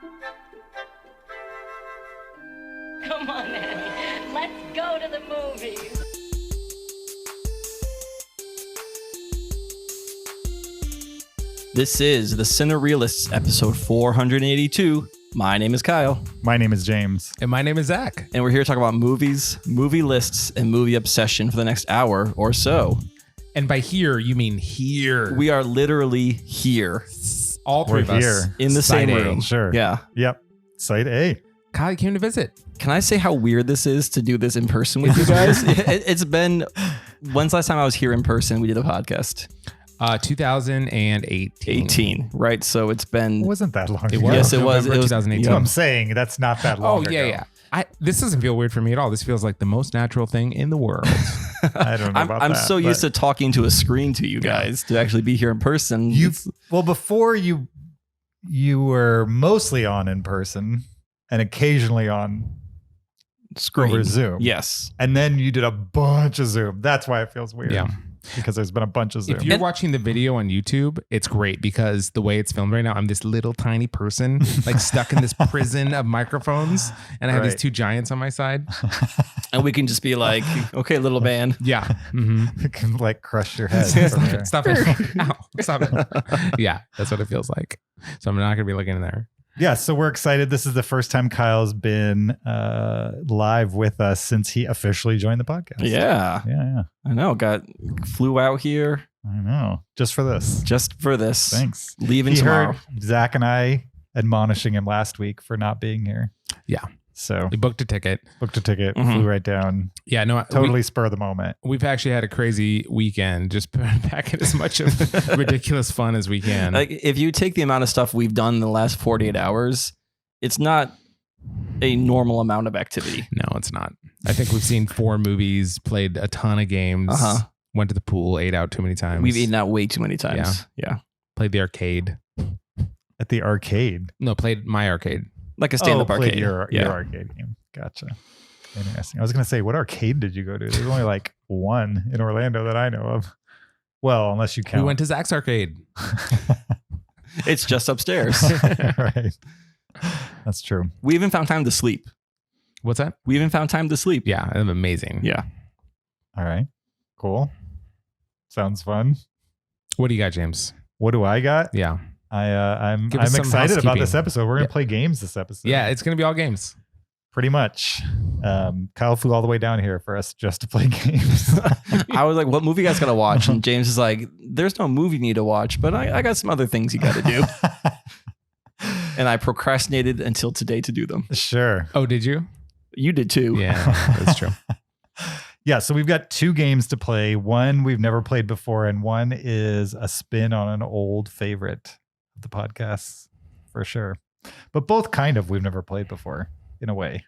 Come on, Annie. Let's go to the movies. This is the Cinereelists, episode 482. My name is Kyle. My name is James. And my name is Zach. And we're here to talk about movies, movie lists, and movie obsession for the next hour or so. And by here, you mean here. We are literally here. All three of us. Here. In the Side same A. room. Sure. Yeah. Yep. Site A. Kyle came to visit. Can I say how weird this is to do this in person with you guys? It's been... When's the last time I was here in person? We did a podcast. 2018. 18, right? So it's been... It wasn't that long It ago. was. Yes, it was. November It was 2018. You know what I'm saying? That's not that long Oh, ago. yeah. This doesn't feel weird for me at all. This feels like the most natural thing in the world. I don't know about I'm that. so used to talking to a screen to you guys to actually be here in person. Well, before you were mostly on in person and occasionally on screen. over Zoom. Yes. And then you did a bunch of Zoom. That's why it feels weird. Yeah. Because there's been a bunch of Zoom. If you're watching the video on YouTube, it's great because the way it's filmed right now, I'm this little tiny person like stuck in this prison of microphones, and I have these Right. two giants on my side. And we can just be like, okay, little man. Yeah. Mm-hmm. You can like crush your head. from there. Stop it. Ow. Stop it. Yeah, that's what it feels like. So I'm not going to be looking in there. Yeah, so we're excited. This is the first time Kyle's been live with us since he officially joined the podcast. Yeah. Yeah. I know. Flew out here I know. Just for this. just for this. Thanks. Leaving He tomorrow. heard Zach and I admonishing him last week for not being here. Yeah. So We booked a ticket. booked a ticket, Mhm. flew right down. Yeah, no, Totally spur of the moment. We've actually had a crazy weekend. Just packing as much of ridiculous fun as we can. Like, if you take the amount of stuff we've done in the last 48 hours, it's not a normal amount of activity. No, it's not. I think we've seen 4 movies, played a ton of games, went to the pool, ate out too many times. We've eaten out way too many times. Yeah. Played the arcade. At the arcade. No, played my arcade. Like a stand-up played arcade. Your arcade game. Gotcha. Interesting. I was going to say, what arcade did you go to? There's only like one in Orlando that I know of. Well, unless you count. We went to Zach's arcade. It's just upstairs. Right. That's true. We even found time to sleep. What's that? We even found time to sleep. Yeah, amazing. Yeah. All right. Cool. Sounds fun. What do you got, James? What do I got? Yeah. I'm Give us some excited about housekeeping. this episode. We're gonna Yeah. play games this episode. Yeah, it's going to be all games. Pretty much. Kyle flew all the way down here for us just to play games. I was like, what movie you guys got to watch? And James is like, there's no movie you need to watch, but I got some other things you got to do. And I procrastinated until today to do them. Sure. Oh, did you? You did too. Yeah, that's true. Yeah, so we've got 2 games to play. One we've never played before, and one is a spin on an old favorite of the podcast, for sure. But both kind of we've never played before, in a way.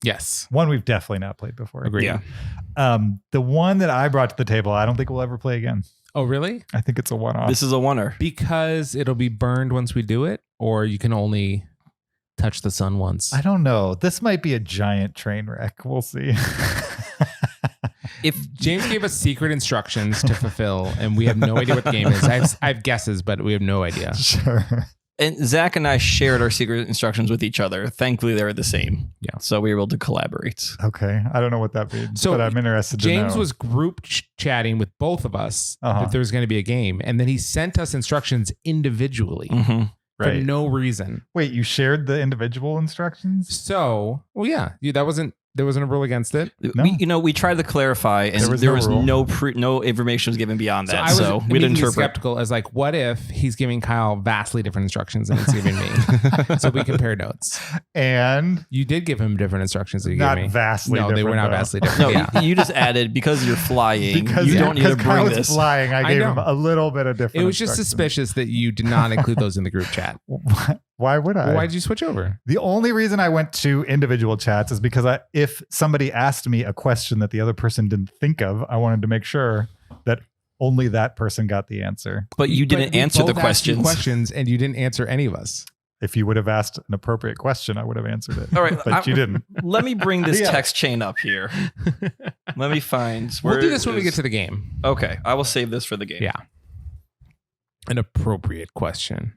Yes. One we've definitely not played before. Agreed. Yeah. The one that I brought to the table, I don't think we'll ever play again. Oh, really? I think it's a one-off. This is a oneer. Because it'll be burned once we do it, or you can only touch the sun once. I don't know. This might be a giant train wreck. We'll see. If James gave us secret instructions to fulfill, and we have no idea what the game is. I have guesses, but we have no idea. Sure. and Zach and I shared our secret instructions with each other. Thankfully, they were the same. Yeah. So we were able to collaborate. Okay. I don't know what that means, So but I'm interested to know. James was group chatting with both of us that there was going to be a game, and then he sent us instructions individually Mm-hmm. for right. no reason. Wait, you shared the individual instructions? So, well, yeah, there wasn't a rule against it. No. We tried to clarify, and There was no rule. no information was given beyond that. I was So we didn't immediately interpret. skeptical as like, what if he's giving Kyle vastly different instructions than he's giving me? So we compare notes. And You did give him different instructions that you not gave me. vastly No, different. they were not though. vastly different. No, Yeah. you just added because you're flying. Because you don't need to bring Kyle was this. flying, I gave know. him a little bit of different It was just instructions. suspicious that you did not include those in the group chat. Why would I? Well, why did you switch over? The only reason I went to individual chats is because if somebody asked me a question that the other person didn't think of, I wanted to make sure that only that person got the answer. But you didn't But we answer the both asked you questions. questions, and you didn't answer any of us. If you would have asked an appropriate question, I would have answered it. All right, But you didn't. Let me bring this Yeah. text chain up here. Let me find. We'll do this when we get to the game. Okay, I will save this for the game. Yeah. An appropriate question.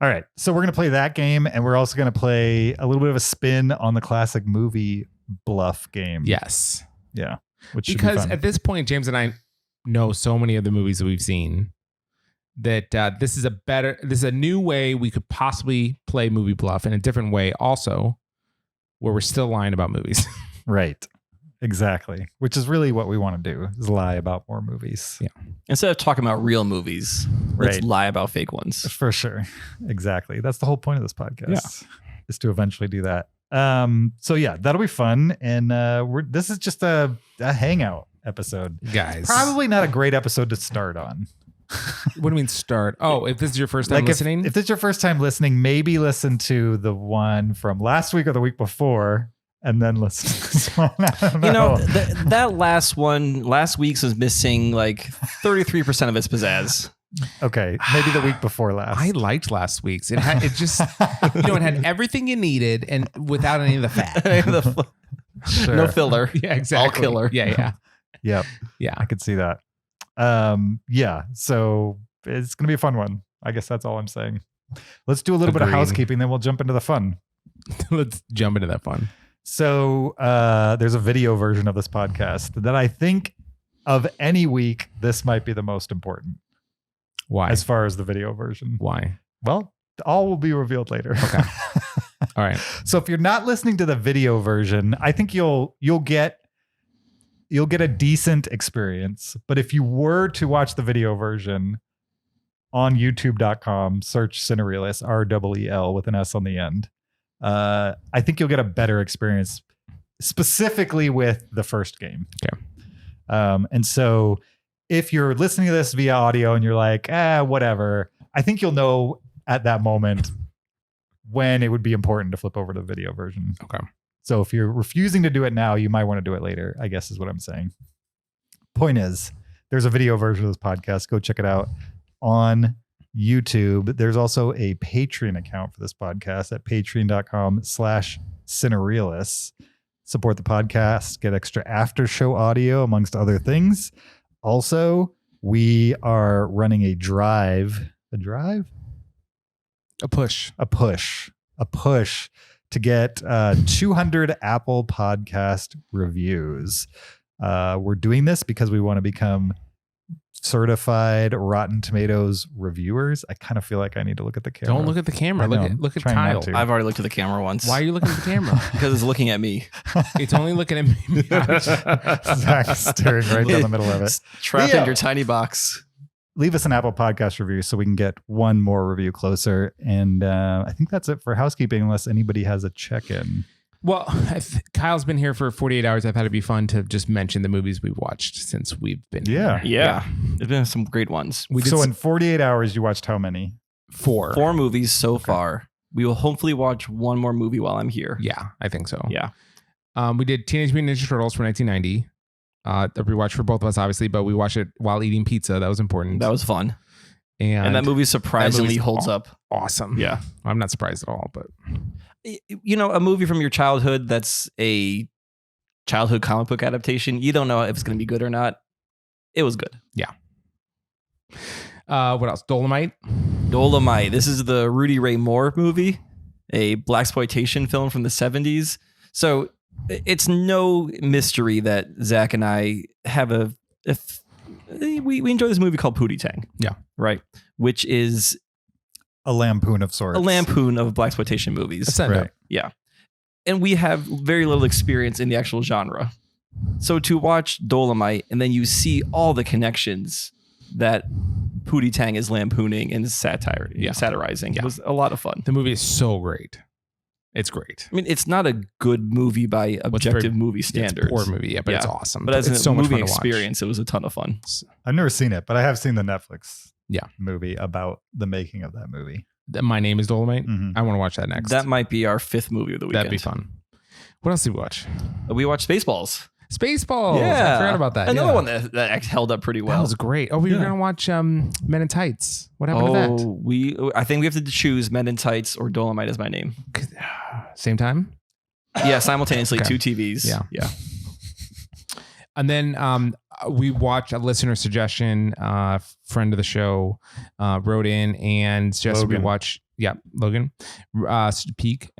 All right. So we're going to play that game, and we're also going to play a little bit of a spin on the classic movie Bluff game. Yes. Yeah. Which should be Because fun. at this point, James and I know so many of the movies that we've seen that this is a new way we could possibly play movie Bluff, in a different way also, where we're still lying about movies. Right. Exactly. Which is really what we want to do, is lie about more movies. Yeah. Instead of talking about real movies, let's Right. lie about fake ones. For sure. Exactly. That's the whole point of this podcast. Yeah. Is to eventually do that. So yeah, that'll be fun. And this is just a hangout episode. Guys. Probably not a great episode to start on. What do you mean start? Oh, if this is your first time listening? If this is your first time listening, maybe listen to the one from last week or the week before, and then listen to this one. I don't know. You know, that last week's was missing like 33% of its pizzazz. Okay, maybe the week before last. I liked last week's. It had it had everything you needed and without any of the fat. Sure. No filler. Yeah, exactly. All killer. Yeah. Yep, Yeah. I could see that. Yeah, so it's gonna be a fun one. I guess that's all I'm saying. Let's do a little bit of Agreed. housekeeping, then we'll jump into the fun. Let's jump into that fun. So there's a video version of this podcast that I think of any week, this might be the most important Why? as far as the video version. Why? Well, all will be revealed later. Okay. All right. So if you're not listening to the video version, I think you'll get a decent experience. But if you were to watch the video version on youtube.com, search Cinereelists, REEL with an S on the end. I think you'll get a better experience specifically with the first game. Okay. And so if you're listening to this via audio and you're like, whatever, I think you'll know at that moment when it would be important to flip over to the video version. Okay. So if you're refusing to do it now, you might want to do it later, I guess is what I'm saying. Point is, there's a video version of this podcast. Go check it out on YouTube. There's also a Patreon account for this podcast at patreon.com/Cinereelists. Support the podcast, get extra after show audio, amongst other things. Also, we are running a push to get 200 Apple Podcast reviews. We're doing this because we want to become certified Rotten Tomatoes reviewers. I kind of feel like I need to look at the camera. Don't look at the camera. I know, Look at trying not Kyle. to. I've already looked at the camera once. Why are you looking at the camera? Because it's looking at me. It's only looking at me. Zach's staring right down the middle of it. Trapped Leo. in your tiny box. Leave us an Apple Podcast review so we can get one more review closer. And I think that's it for housekeeping, unless anybody has a check-in. Well, Kyle's been here for 48 hours. I thought it'd be fun to just mention the movies we've watched since we've been Yeah. here. Yeah. There's been some great ones. We did So in 48 hours, you watched how many? 4. 4 movies so far. We will hopefully watch one more movie while I'm here. Yeah, I think so. Yeah. We did Teenage Mutant Ninja Turtles for 1990. A rewatch for both of us, obviously, but we watched it while eating pizza. That was important. That was fun. and that movie surprisingly movie's holds up. awesome. Yeah. I'm not surprised at all, but You know, a movie from your childhood that's a childhood comic book adaptation, you don't know if it's going to be good or not. It was good. what else? Dolomite. Dolomite. This is the Rudy Ray Moore movie, a blaxploitation film from the 70s. So it's no mystery that Zach and I have we enjoy this movie called Pootie Tang. Yeah. Right. Which is A lampoon of sorts. a lampoon of blaxploitation movies. A send-up. Right. Yeah. And we have very little experience in the actual genre. So to watch Dolomite and then you see all the connections that Pootie Tang is lampooning and satirizing Yeah. was a lot of fun. The movie is so great. It's great. I mean, it's not a good movie by objective movie standards. It's a poor movie, yeah, but it's Yeah. awesome. But as it's a so much movie fun to watch. experience, it was a ton of fun. I've never seen it, but I have seen the Netflix Yeah. movie about the making of that movie. My Name is Dolomite. Mhm. I want to watch that next. That might be our 5th movie of the weekend. That'd be fun. What else did we watch? We watched Spaceballs. Spaceballs. Yeah. I forgot about that. Another yeah. one that held up pretty well. That was great. Oh, we were Yeah. going to watch Men in Tights. What happened to that? I think we have to choose Men in Tights or Dolomite as my name. Same time? Yeah, simultaneously, Okay. 2 TVs. Yeah. Yeah. And then we watched a listener suggestion. Friend of the show wrote in and suggested we watch. Yeah, Logan. Peak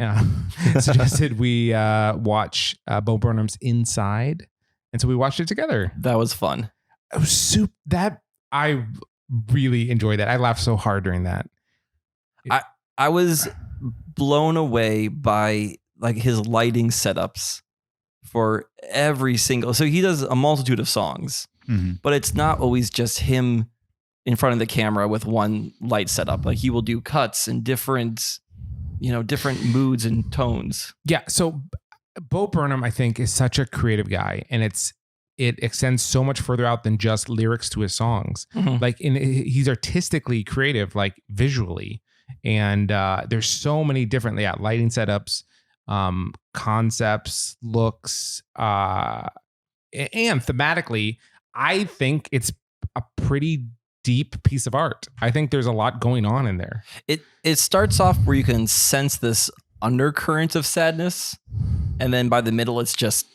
suggested we watch Bo Burnham's Inside, and so we watched it together. That was fun. It was I really enjoyed that. I laughed so hard during that. I was blown away by like his lighting setups for every single. So he does a multitude of songs, but it's not always just him in front of the camera with one light setup. Like he will do cuts and different moods and tones. Yeah. So Bo Burnham, I think, is such a creative guy, and it extends so much further out than just lyrics to his songs. Like he's artistically creative, like visually. And there's so many different lighting setups, concepts, looks, and thematically, I think it's a pretty deep piece of art. I think there's a lot going on in there. It starts off where you can sense this undercurrent of sadness, and then by the middle it's just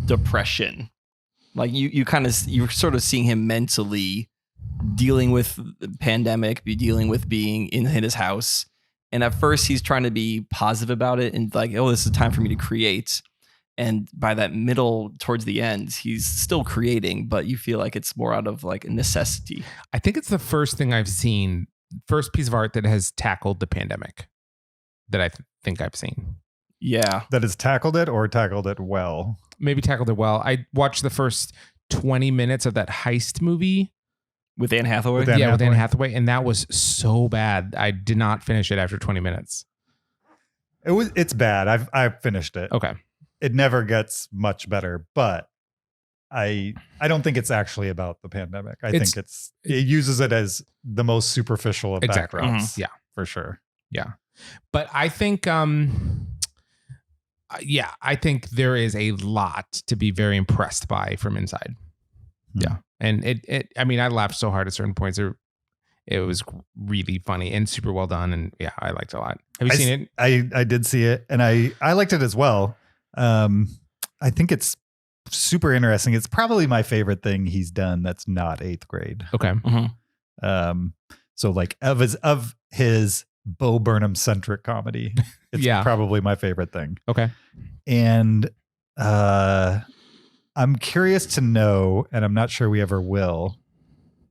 depression. Like you're sort of seeing him mentally dealing with the pandemic, dealing with being in his house. And at first he's trying to be positive about it and like, oh, this is time for me to create. And by that middle towards the end, he's still creating, but you feel like it's more out of like a necessity. I think it's the first thing I've seen, first piece of art that has tackled the pandemic that I think I've seen. Yeah. That has tackled it or tackled it well? Maybe tackled it well. I watched the first 20 minutes of that heist movie. With Anne Hathaway? With Anne Hathaway. And that was so bad. I did not finish it after 20 minutes. It's bad. I've finished it. Okay. It never gets much better, but I don't think it's actually about the pandemic. I think it uses it as the most superficial of backgrounds. Yeah. For sure. Yeah. But I think I think there is a lot to be very impressed by from Inside. Yeah. And I laughed so hard at certain points. It was really funny and super well done. And yeah, I liked it a lot. Have you seen it? I did see it, and I liked it as well. I think it's super interesting. It's probably my favorite thing he's done that's not 8th grade. Okay. So like of his Bo Burnham centric comedy, it's probably my favorite thing. Okay. And I'm curious to know, and I'm not sure we ever will.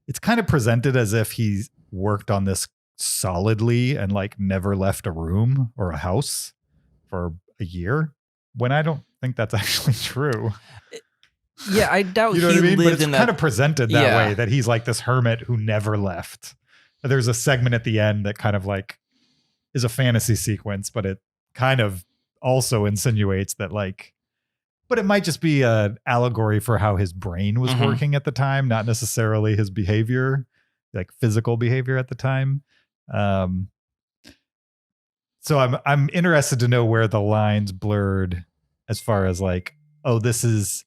It's kind of presented as if he's worked on this solidly and like never left a room or a house for a year, when I don't think that's actually true. Yeah, I doubt you know he what I mean? lived But it's in kind that. of presented that way, that he's like this hermit who never left. There's a segment at the end that kind of like is a fantasy sequence, but it kind of also insinuates that like, but it might just be an allegory for how his brain was working at the time, not necessarily his behavior, like physical behavior at the time. So I'm interested to know where the lines blurred as far as like, oh, this is.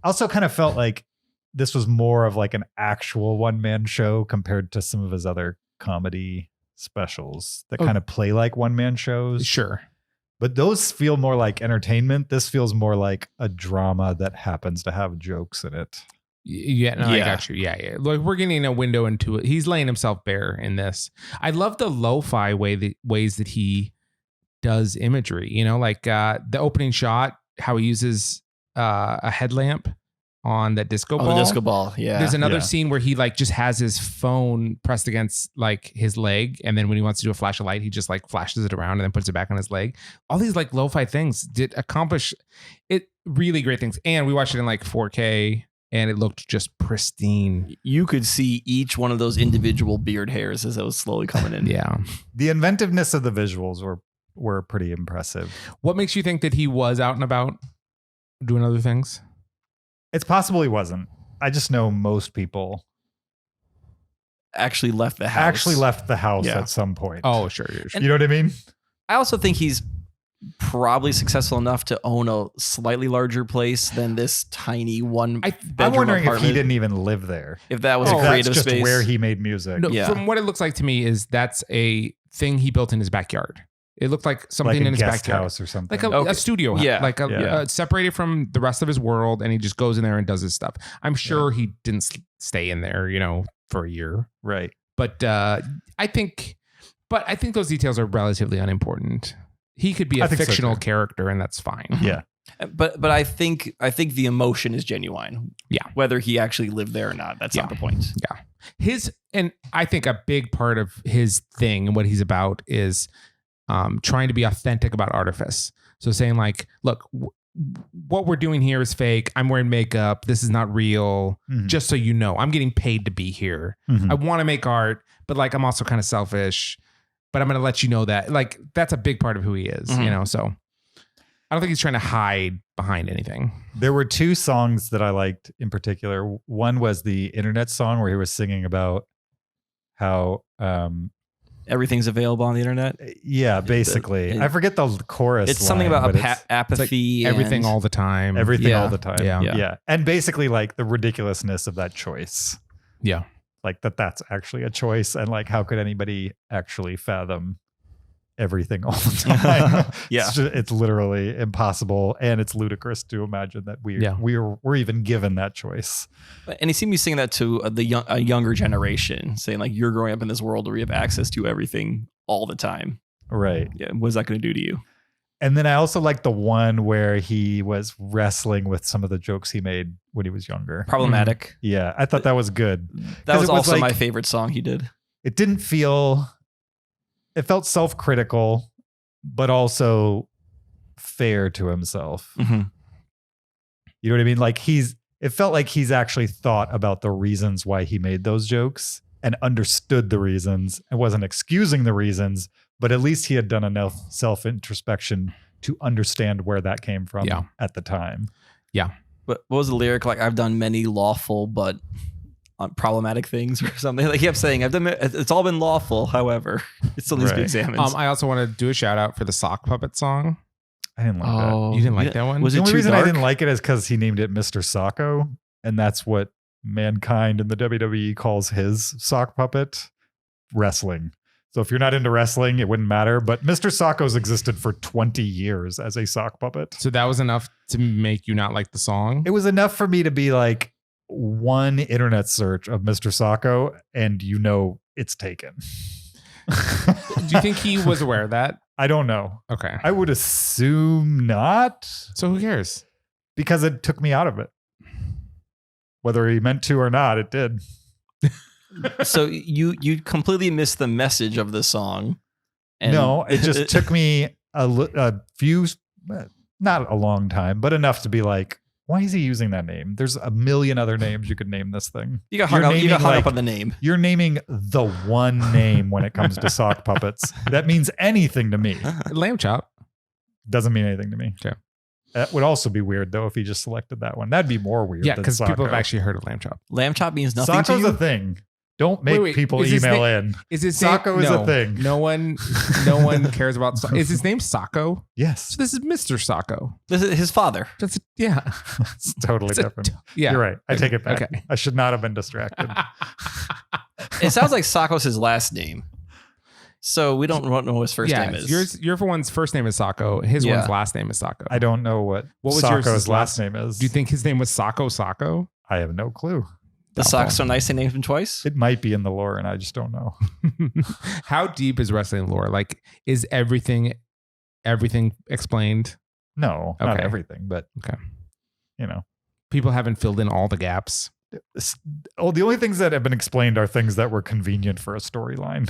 I also kind of felt like this was more of like an actual one-man show compared to some of his other comedy specials that kind of play like one-man shows. Sure. But those feel more like entertainment. This feels more like a drama that happens to have jokes in it. Yeah, no, I got you. Yeah. Like we're getting a window into it. He's laying himself bare in this. I love the lo-fi ways that he does imagery. You know, like the opening shot, how he uses a headlamp on that disco ball. Oh, the disco ball. Yeah. There's another scene where he like just has his phone pressed against like his leg, and then when he wants to do a flash of light, he just like flashes it around and then puts it back on his leg. All these like lo-fi things did accomplish it. Really great things. And we watched it in like 4K. And it looked just pristine. You could see each one of those individual beard hairs as it was slowly coming in. Yeah. The inventiveness of the visuals were pretty impressive. What makes you think that he was out and about doing other things? It's possible he wasn't. I just know most people actually left the house. At some point. Oh, sure. You know what I mean? I also think he's probably successful enough to own a slightly larger place than this tiny one bedroom I'm wondering apartment. if he didn't even live there. If that was a creative that's just space where he made music. No, from what it looks like to me is that's a thing he built in his backyard. It looked like something like a in his guest backyard. house or something. Like a studio, Yeah. like Yeah. separated from the rest of his world, and he just goes in there and does his stuff. I'm sure he didn't stay in there, for a year. right. But I think those details are relatively unimportant. He could be I a think so, fictional too. character, and that's fine. Yeah. But I think the emotion is genuine. Yeah. Whether he actually lived there or not, that's not the point. And I think a big part of his thing and what he's about is trying to be authentic about artifice. So saying like, look, what we're doing here is fake. I'm wearing makeup. This is not real. Mhm. Just so you know, I'm getting paid to be here. Mhm. I want to make art, but like I'm also kind of selfish. But I'm going to let you know that like that's a big part of who he is. Mhm. So I don't think he's trying to hide behind anything. There were two songs that I liked in particular. One was the internet song where he was singing about how Everything's available on the internet. yeah, basically. I forget the chorus. It's something line, about but it's apathy. Everything and- all the time. everything Yeah. all the time. Yeah. Yeah. And basically like the ridiculousness of that choice. Yeah. Like that's actually a choice. And like, how could anybody actually fathom everything all the time? Yeah. It's literally impossible. And it's ludicrous to imagine that we're even given that choice. And he seemed to be saying that to a younger generation, saying like, you're growing up in this world where you have access to everything all the time. Right. Yeah. What's that going to do to you? And then I also like the one where he was wrestling with some of the jokes he made when he was younger. Problematic. Yeah, I thought that was good. That 'Cause was it was also like- my favorite song he did. It didn't feel, it felt self-critical, but also fair to himself. Mhm. You know what I mean? Like it felt like he's actually thought about the reasons why he made those jokes and understood the reasons and wasn't excusing the reasons, but at least he had done enough self-introspection to understand where that came from at the time. But what was the lyric? Like, I've done many lawful but problematic things or something. Like he kept saying, it's all been lawful. However, it still needs to be Right. examined. I also want to do a shout out for the sock puppet song. I didn't like that. You didn't like that one? Was The it only too reason dark? I didn't like it is because he named it Mr. Socko, and that's what mankind in the WWE calls his sock puppet, wrestling. So if you're not into wrestling, it wouldn't matter. But Mr. Socko's existed for 20 years as a sock puppet. So that was enough to make you not like the song? It was enough for me to be like one internet search of Mr. Socko, and it's taken. Do you think he was aware of that? I don't know. Okay. I would assume not, So who cares? because it took me out of it. Whether he meant to or not, it did. So you completely missed the message of the song. No, it just took me a few, not a long time, but enough to be like, why is he using that name? There's a million other names you could name this thing. You got hung up on the name. You're naming the one name when it comes to sock puppets. That means anything to me. Lamb chop. Doesn't mean anything to me. Okay. That would also be weird though if he just selected that one. That'd be more weird. Yeah, than because people Socko. have actually heard of lamb chop. Lamb chop means nothing to Socko's you. a thing. Don't make Wait, people is his email name- in. Is his Socko name, is a thing. No one cares about. Is his name Socko? Yes, So this is Mr. Socko. This is his father. That's yeah. it's totally It's a- different. Yeah. You're right. I take it back. Okay. I should not have been distracted. It sounds like Socko's his last name. So we don't know what his first name is. Your for one's first name is Socko. His Yeah. one's last name is Socko. I don't know what What was yours' Socko's last- last name is. Do you think his name was Socko? I have no clue. The sock's so nice they named him twice. It might be in the lore, and I just don't know. How deep is wrestling lore? Like, is everything explained? No, not Okay. everything, but Okay. People haven't filled in all the gaps. the only things that have been explained are things that were convenient for a storyline.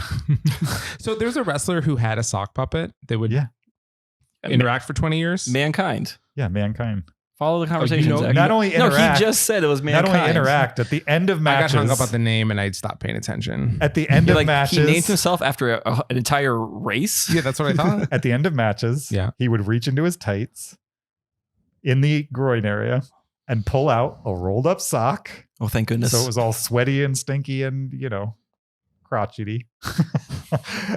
So there's a wrestler who had a sock puppet that would Yeah. interact for 20 years. Mankind. Yeah, mankind. Follow the conversation. know- Zach. Not only no, interact. he just said it was Not mankind. only interact at the end of I got matches. hung up on the name and I stopped paying attention. At the end He, of like, matches. he named himself after an entire race. Yeah, that's what I thought. At the end of matches, Yeah. he would reach into his tights in the groin area and pull out a rolled up sock. Oh, thank goodness. So it was all sweaty and stinky and, crotchety.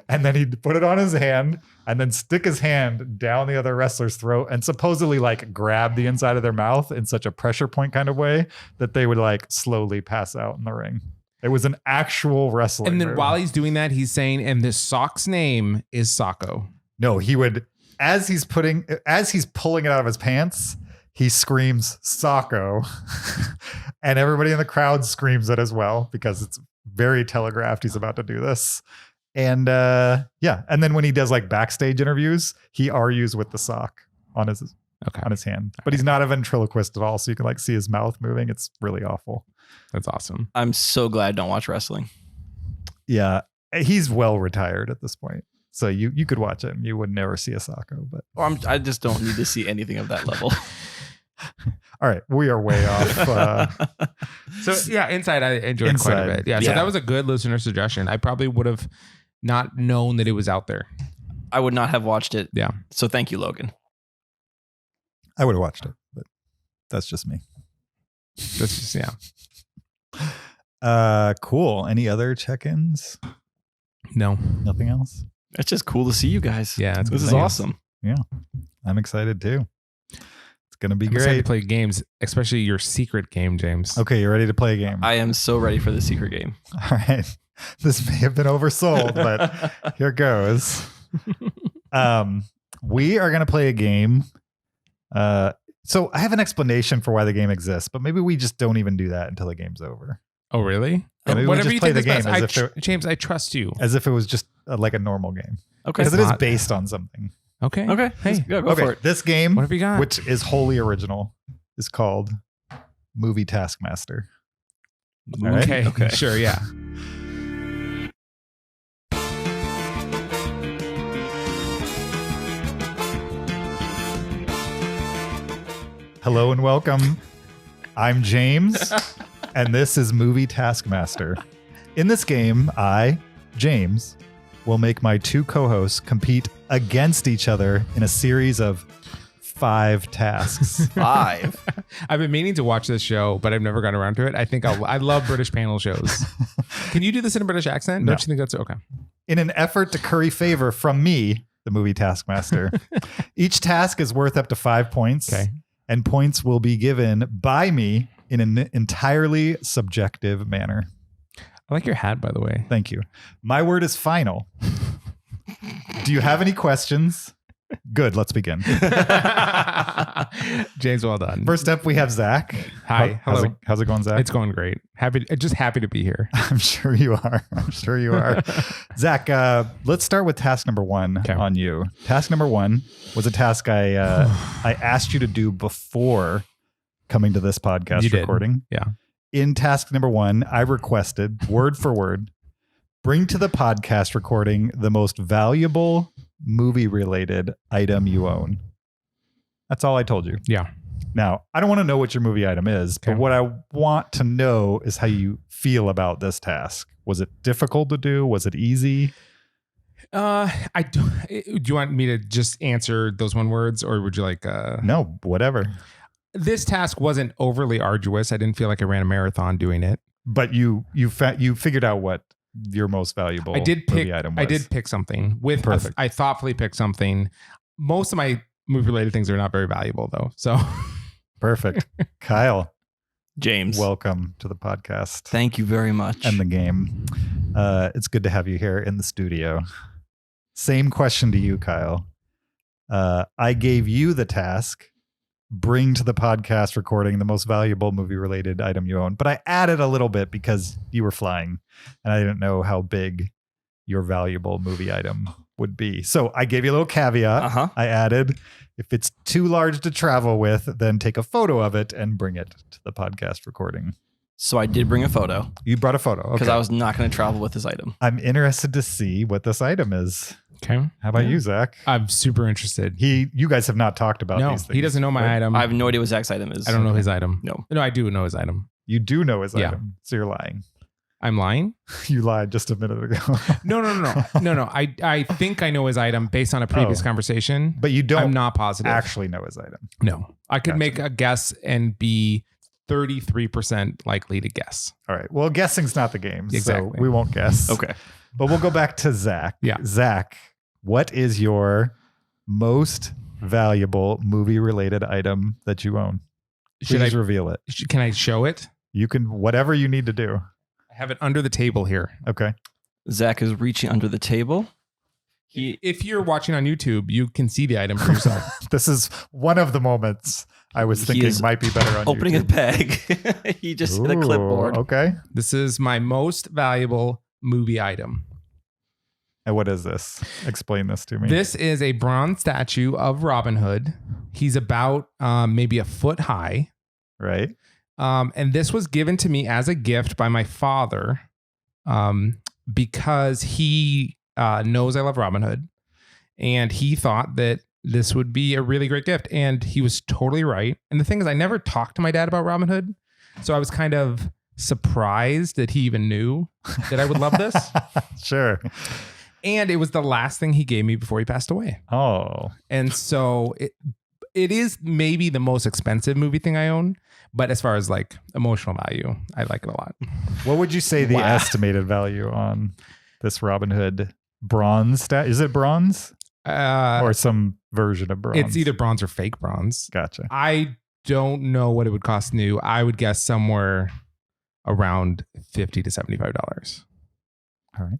And then he'd put it on his hand and then stick his hand down the other wrestler's throat and supposedly like grab the inside of their mouth in such a pressure point kind of way that they would like slowly pass out in the ring. It was an actual wrestling And then move. while he's doing that, he's saying, and this sock's name is Socko. No, he would, as he's pulling it out of his pants, he screams Socko. And everybody in the crowd screams it as well because it's very telegraphed he's about to do this. And and then when he does like backstage interviews, he argues with the sock on his hand. But he's not a ventriloquist at all, so you can like see his mouth moving. It's really awful. That's awesome. I'm so glad I don't watch wrestling. Yeah, he's well retired at this point. So you could watch it and you would never see a Socko, but I just don't need to see anything of that level. all right, we are way off. So yeah, Inside I enjoyed quite a bit. Yeah, so that was a good listener suggestion. I probably would have not known that it was out there. I would not have watched it. Yeah. So thank you, Logan. I would have watched it, but that's just me. That's just Cool. Any other check-ins? No. Nothing else? It's just cool to see you guys. Yeah, this is awesome. Yeah. I'm excited too. It's going to be I'm excited great. to play games, especially your secret game, James. Okay, you ready to play a game? I am so ready for the secret game. All right. This may have been oversold, but here goes. We are going to play a game. So I have an explanation for why the game exists, but maybe we just don't even do that until the game's over. Oh, really? Yeah, maybe Whatever we just you play think the is game best. James, I trust you. As if it was just like a normal game. Okay. Because it It's is not. based on something. Okay. Okay. Hey. Go Okay, for it. this game, What have you got? which is wholly original, is called Movie Taskmaster. All right? Okay. Okay. Sure. Yeah. Hello and welcome. I'm James, and this is Movie Taskmaster. In this game, I, James, will make my two co-hosts compete against each other in a series of 5 tasks. 5. I've been meaning to watch this show, but I've never gotten around to it. I think I love British panel shows. Can you do this in a British accent? No. Don't you think that's okay? In an effort to curry favor from me, the Movie Taskmaster, each task is worth up to 5 points. Okay. And points will be given by me in an entirely subjective manner. I like your hat, by the way. Thank you. My word is final. Do you have any questions? Good. Let's begin. James, well done. First up, we have Zach. Hi. Hello. How's it going, Zach? It's going great. Just happy to be here. I'm sure you are. Zach, let's start with task number 1 on you. Task number 1 was a task I asked you to do before coming to this podcast You did. recording. Yeah. In task number 1, I requested, word for word, bring to the podcast recording the most valuable movie-related item you own. That's all I told you. Yeah. Now, I don't want to know what your movie item is, but what I want to know is how you feel about this task. Was it difficult to do? Was it easy? Do you want me to just answer those one words, or would you like? No, whatever. This task wasn't overly arduous. I didn't feel like I ran a marathon doing it. But you figured out what your most valuable movie item was. I did pick something with. Perfect. I thoughtfully picked something. Most of my movie-related things are not very valuable, though. So perfect. Kyle, James, welcome to the podcast. Thank you very much. And the game. It's good to have you here in the studio. Same question to you, Kyle. I gave you the task, bring to the podcast recording the most valuable movie-related item you own. But I added a little bit because you were flying, and I didn't know how big your valuable movie item would be. So I gave you a little caveat. I added, if it's too large to travel with, then take a photo of it and bring it to the podcast recording. So I did bring a photo. You brought a photo. Because Okay. I was not going to travel with this item. I'm interested to see what this item is. okay. How about you, Zach? I'm super interested. You guys have not talked about No, these things. he doesn't know my right? item. I have no idea what Zach's item is. I don't know his item. No. No, I do know his item. You do know his Yeah. item, so you're lying. I'm lying? You lied just a minute ago. No. I think I know his item based on a previous conversation. But you don't I'm not positive. actually know his item. No. I could Gotcha. make a guess and be 33% likely to guess. All right. Well, guessing's not the game, so Exactly. we won't guess. Okay. But we'll go back to Zach. Yeah. Zach, what is your most valuable movie-related item that you own? Please reveal it. Can I show it? You can, whatever you need to do. I have it under the table here. Okay. Zach is reaching under the table. If you're watching on YouTube, you can see the item for yourself. This is one of the moments I was thinking might be better on opening YouTube. a bag. He just hit a clipboard. Okay. This is my most valuable movie item. And what is this? Explain this to me. This is a bronze statue of Robin Hood. He's about maybe a foot high. Right. And this was given to me as a gift by my father because he knows I love Robin Hood. And he thought that this would be a really great gift. And he was totally right. And the thing is, I never talked to my dad about Robin Hood. So I was kind of surprised that he even knew that I would love this. Sure. And it was the last thing he gave me before he passed away. Oh. And so it is maybe the most expensive movie thing I own. But as far as like emotional value, I like it a lot. What would you say the estimated value on this Robin Hood bronze statue? Is it bronze? Or some version of bronze? It's either bronze or fake bronze. Gotcha. I don't know what it would cost new. I would guess somewhere around $50 to $75. All right.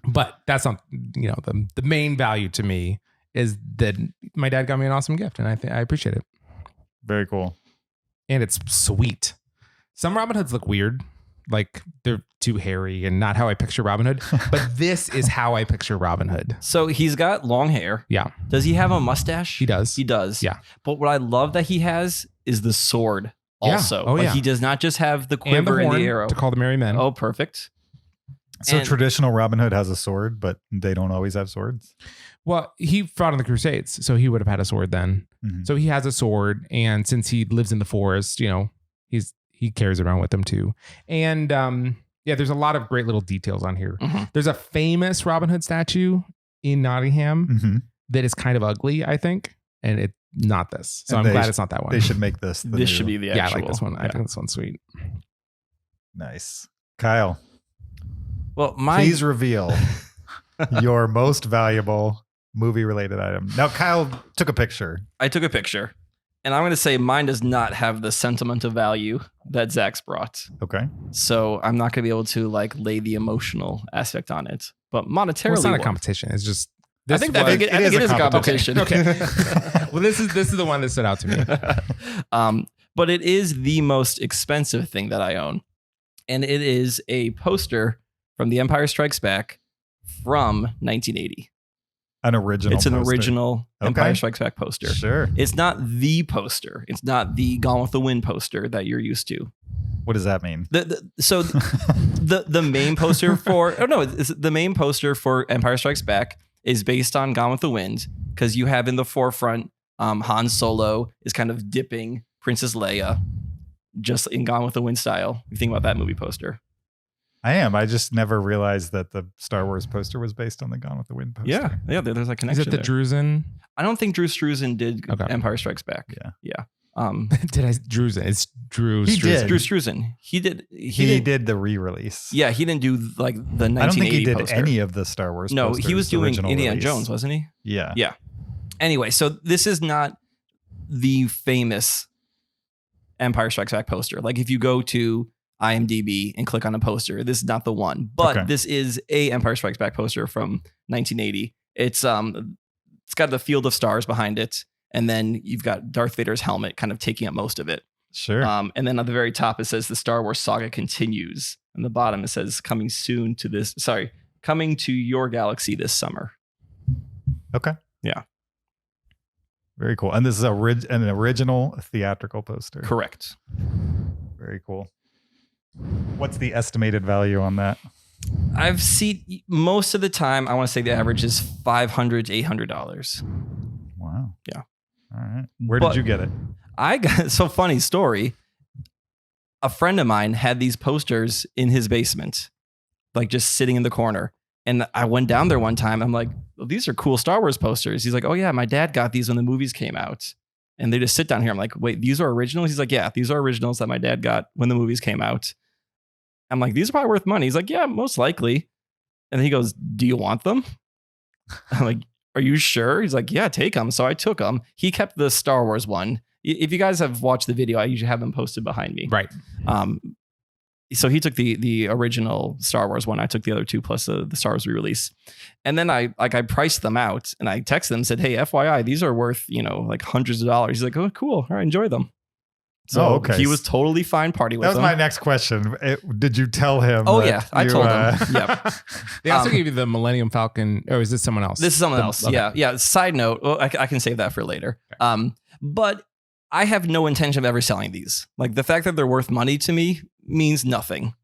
But that's not, the main value to me is that my dad got me an awesome gift, and I appreciate it. Very cool. And it's sweet. Some Robin Hoods look weird, like they're too hairy and not how I picture Robin Hood. But this is how I picture Robin Hood. So he's got long hair. Yeah. Does he have a mustache? He does. He does. Yeah. But what I love that he has is the sword also. Yeah. Oh, like yeah. he does not just have the And quiver the and horn the arrow. to call the merry men. Oh, perfect. So And- traditional Robin Hood has a sword, but they don't always have swords. Well, he fought in the Crusades, so he would have had a sword then. Mhm. So he has a sword, and since he lives in the forest, he carries it around with him too. And there's a lot of great little details on here. Mhm. There's a famous Robin Hood statue in Nottingham Mhm. that is kind of ugly, I think, and it's not this. So And I'm glad it's not that one. They should make this. This should be the actual. Yeah, I like this one. I Yeah. think this one's sweet. Nice. Kyle, Well, please reveal your most valuable movie-related item. Now, Kyle took a picture. I took a picture, and I'm going to say mine does not have the sentimental value that Zach's brought. Okay. So I'm not going to be able to lay the emotional aspect on it. But monetarily, Well, it's not a what- competition. It's just. I think it is a competition. Okay. Well, this is the one that stood out to me. But it is the most expensive thing that I own. And it is a poster from The Empire Strikes Back from 1980. An original It's an poster. original Okay. Empire Strikes Back poster. Sure. It's not the poster. It's not the Gone with the Wind poster that you're used to. What does that mean? The main poster for the main poster for Empire Strikes Back is based on Gone with the Wind, because you have in the forefront Han Solo is kind of dipping Princess Leia, just in Gone with the Wind style. You think about that movie poster. I am. I just never realized that the Star Wars poster was based on the Gone with the Wind poster. Yeah, there's a Is connection. it the there. Drusen? I don't think Drew Struzan did Okay. Empire Strikes Back. Yeah. Did I Drusen? It's Drew. He Struzan. did. Drew Struzan. He did. He did the re-release. Yeah, he didn't do the 1980 I don't think he did poster. any of the Star Wars No, posters, he was the doing original Indiana release. Jones, wasn't he? Yeah. Yeah. Anyway, so this is not the famous Empire Strikes Back poster. Like if you go to IMDb and click on a poster, this is not the one. But Okay. this is a Empire Strikes Back poster from 1980. It's got the Field of Stars behind it, and then you've got Darth Vader's helmet kind of taking up most of it. Sure. And then at the very top it says the Star Wars saga continues. And the bottom it says coming to your galaxy this summer. Okay. Yeah. Very cool. And this is an original theatrical poster. Correct. Very cool. What's the estimated value on that? I've seen most of the time, I want to say the average is $500 to $800. Wow. Yeah. All right. Where But- did you get it? I got so funny story. A friend of mine had these posters in his basement, like just sitting in the corner. And I went down there one time. I'm like, well, these are cool Star Wars posters. He's like, oh yeah, my dad got these when the movies came out. And they just sit down here. I'm like, wait, these are originals? He's like, yeah, these are originals that my dad got when the movies came out. I'm like, these are probably worth money. He's like, yeah, most likely. And then he goes, do you want them? I'm like, are you sure? He's like, yeah, take them. So I took them. He kept the Star Wars one. If you guys have watched the video, I usually have them posted behind me. Right. So he took the original Star Wars one. I took the other two plus the Star Wars re-release. And then I priced them out and I texted them and said, hey, FYI, these are worth, like hundreds of dollars. He's like, oh, cool. All right, enjoy them. So okay. He was totally fine party with them. That was my next question. Did you tell him? Oh, yeah. I told him. Yep. They also gave you the Millennium Falcon, or is this someone else? This is someone else. Okay. Yeah. Side note, I can save that for later. But I have no intention of ever selling these. Like the fact that they're worth money to me means nothing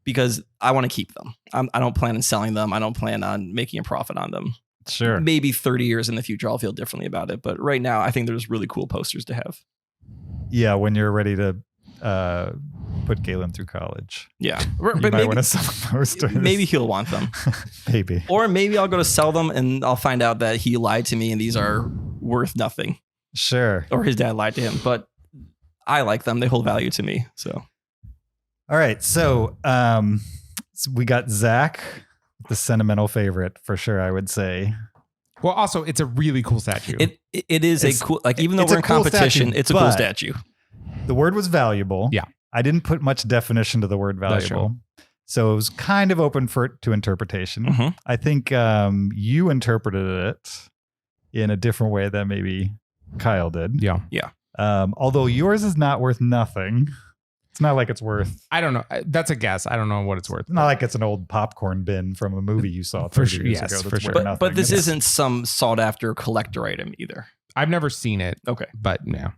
because I want to keep them. I don't plan on selling them. I don't plan on making a profit on them. Sure. Maybe 30 years in the future, I'll feel differently about it. But right now, I think there's really cool posters to have. Yeah, when you're ready to put Galen through college. Yeah. You But might want to sell posters. maybe he'll want them. Maybe. Or maybe I'll go to sell them and I'll find out that he lied to me and these are worth nothing. Sure. Or his dad lied to him. But I like them. They hold value to me. So. All right. So we got Zach, the sentimental favorite for sure, I would say. Well, also, it's a really cool statue. It is a cool, like, even though it's we're a in cool competition, statue, it's a cool but statue. The word was valuable. Yeah. I didn't put much definition to the word That's valuable. So it was kind of open to interpretation. Mm-hmm. I think you interpreted it in a different way than maybe Kyle did. Yeah. Although yours is not worth nothing. It's not like it's worth. I don't know. That's a guess. I don't know what it's worth. It's not like it's an old popcorn bin from a movie you saw 30 For sure, years yes, ago. for That's sure. worth nothing. But this It's- isn't some sought after collector item either. I've never seen it, Okay. but yeah.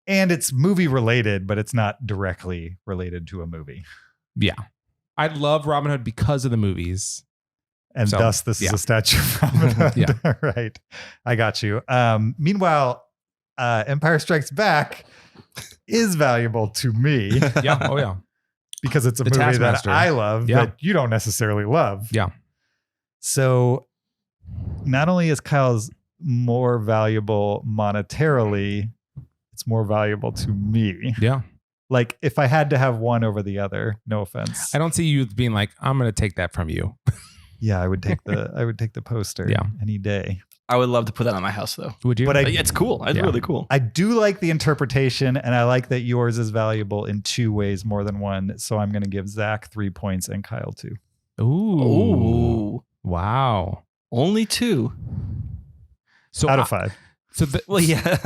And it's movie related, but it's not directly related to a movie. Yeah. I love Robin Hood because of the movies. And So, thus, this yeah. is a statue of Robin Hood. Yeah. Right. I got you. Meanwhile, Empire Strikes Back is valuable to me Yeah. Oh, yeah. because it's a The movie Taskmaster. that I love Yeah. that you don't necessarily love. Yeah. So not only is Kyle's more valuable monetarily, it's more valuable to me. Yeah. Like if I had to have one over the other, no offense. I don't see you being like, I'm going to take that from you. Yeah, I would take the poster Yeah. any day. I would love to put that on my house though. Would you? But It's cool. It's Yeah. really cool. I do like the interpretation, and I like that yours is valuable in two ways more than one. So I'm going to give Zach 3 points and Kyle 2. Ooh. Wow. Only 2. So Out of 5. So Well, yeah.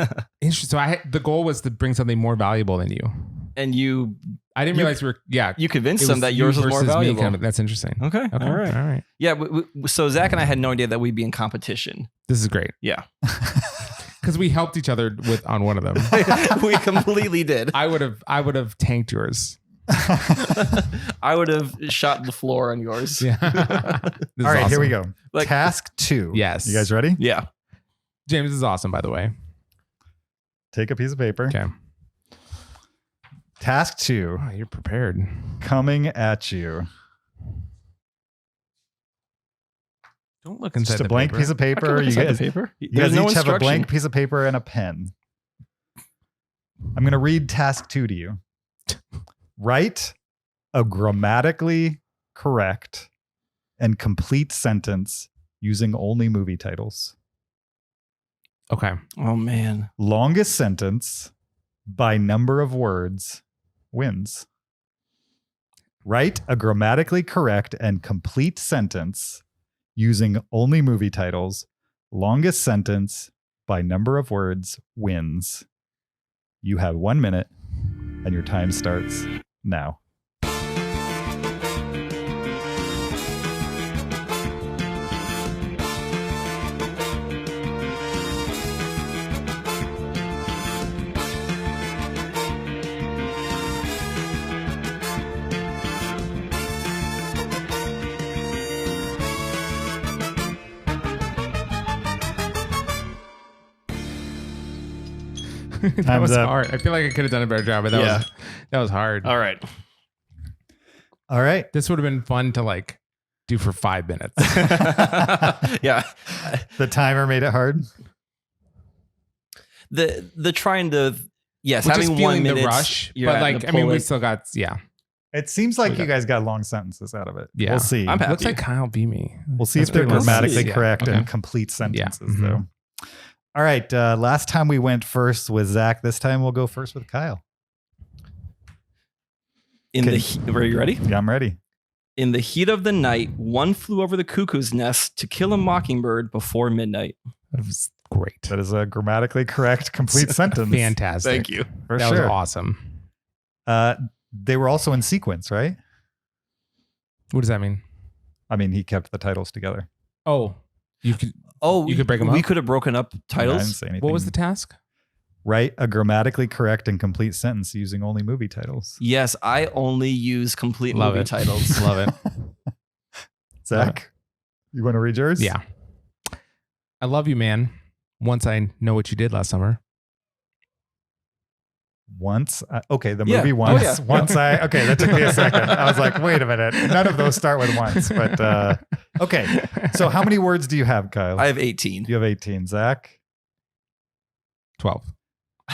interesting. So the goal was to bring something more valuable than you. And you I didn't realize we were. Yeah. you convinced it them that yours you was more versus me, valuable. kind of- that's interesting. Okay. Okay. All right. All right. Yeah. So Zach and I had no idea that we'd be in competition. This is great Yeah. because we helped each other on one of them. We completely did. I would have tanked yours. I would have shot the floor on yours. Yeah. All right, here we go. Like- Task 2. Yes. You guys ready? Yeah. James is awesome, by the way. Take a piece of paper. Okay. Task 2 Oh, you're prepared. coming at you. Don't look inside Just a the blank paper. piece of paper. I can You look inside guys, the paper. you There's guys no each have a instruction. blank piece of paper and a pen. I'm going to read task 2 to you. Write a grammatically correct and complete sentence using only movie titles. Okay. Oh man. Longest sentence by number of words wins. Write a grammatically correct and complete sentence using only movie titles. Longest sentence by number of words wins. You have 1 minute and your time starts now. That Time's was up. hard. I feel like I could have done a better job, but Yeah. that was hard. All right. All right. This would have been fun to like do for 5 minutes. Yeah. The timer made it hard. The trying to We're having just 1 feeling minute the rush, you're but having like to I mean, pull we it. still got It seems like We you got- guys got long sentences out of it. Yeah. We'll see. I'm happy. Looks like Kyle beat me. We'll see That's if they're pretty much- grammatically Yeah. correct Okay. and complete sentences, Mhm. though. All right. Last time we went first with Zach. This time we'll go first with Kyle. Are you ready? Yeah, I'm ready. In the heat of the night, one flew over the cuckoo's nest to kill a mockingbird before midnight. That was great. That is a grammatically correct complete sentence. Fantastic. Thank you. For That sure. was awesome. They were also in sequence, right? What does that mean? I mean, he kept the titles together. Oh, you could. Oh, You could break 'em up? We could have broken up I didn't titles. say anything. What was the task? Write a grammatically correct and complete sentence using only movie titles. Yes, I only use complete Love movie it. titles. Love it. Zach, you want to read yours? Yeah. I love you, man. Once I know what you did last summer. Once. Okay, the Yeah. movie Oh, once. yeah. Once okay, that took me a second. I was like, wait a minute. None of those start with once. But okay. So how many words do you have, Kyle? I have 18. You have 18. Zach? 12.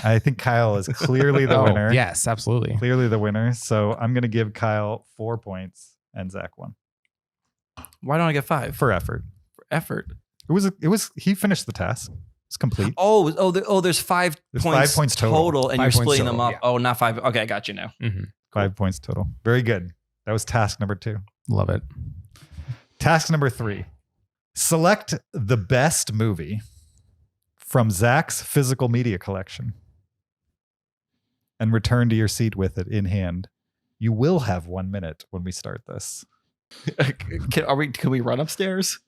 I think Kyle is clearly the winner. Yes, absolutely. Clearly the winner. So I'm going to give Kyle 4 points and Zach 1 Why don't I get 5? for effort. For effort. He finished the task. It's complete. There's 5 There's points 5 points total. and 5 you're points splitting total, them up. yeah. Oh, not 5. Okay, I got you now. Mm-hmm. 5 points total. Very good. That was task number 2. Love it. Task number 3. Select the best movie from Zach's physical media collection and return to your seat with it in hand. You will have 1 minute when we start this. Can we run upstairs?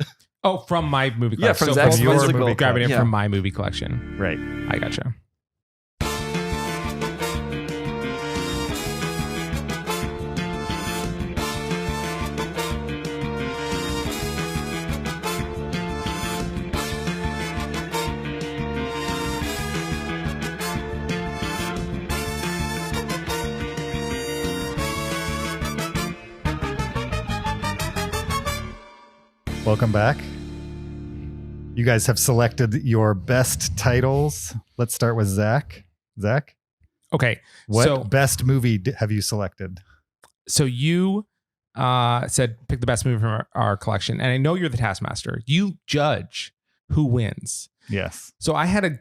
Oh, from my movie collection. Yeah, from So Zach's both your physical. movie grabbing it Yeah. from my movie collection. Right. I gotcha. Welcome back. You guys have selected your best titles. Let's start with Zach. Zach, Okay. what So, best movie have you selected? so you said pick the best movie from our collection. And I know you're the Taskmaster. You judge who wins. Yes. So I had a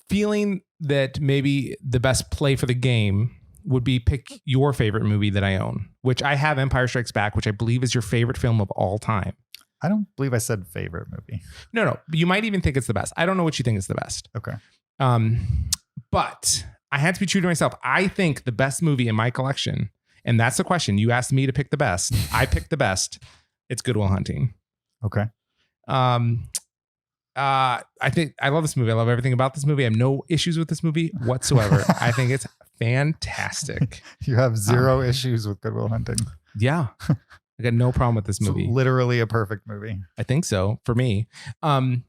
feeling that maybe the best play for the game would be pick your favorite movie that I own, which I have Empire Strikes Back, which I believe is your favorite film of all time. I don't believe I said favorite movie. No. You might even think it's the best. I don't know what you think is the best. Okay. But I had to be true to myself. I think the best movie in my collection, and that's the question. You asked me to pick the best. I picked the best. It's Good Will Hunting. Okay. I think I love this movie. I love everything about this movie. I have no issues with this movie whatsoever. I think it's fantastic. You have zero issues with Good Will Hunting. Yeah. I got no problem with this It's movie. literally a perfect movie. I think so for me. Yeah.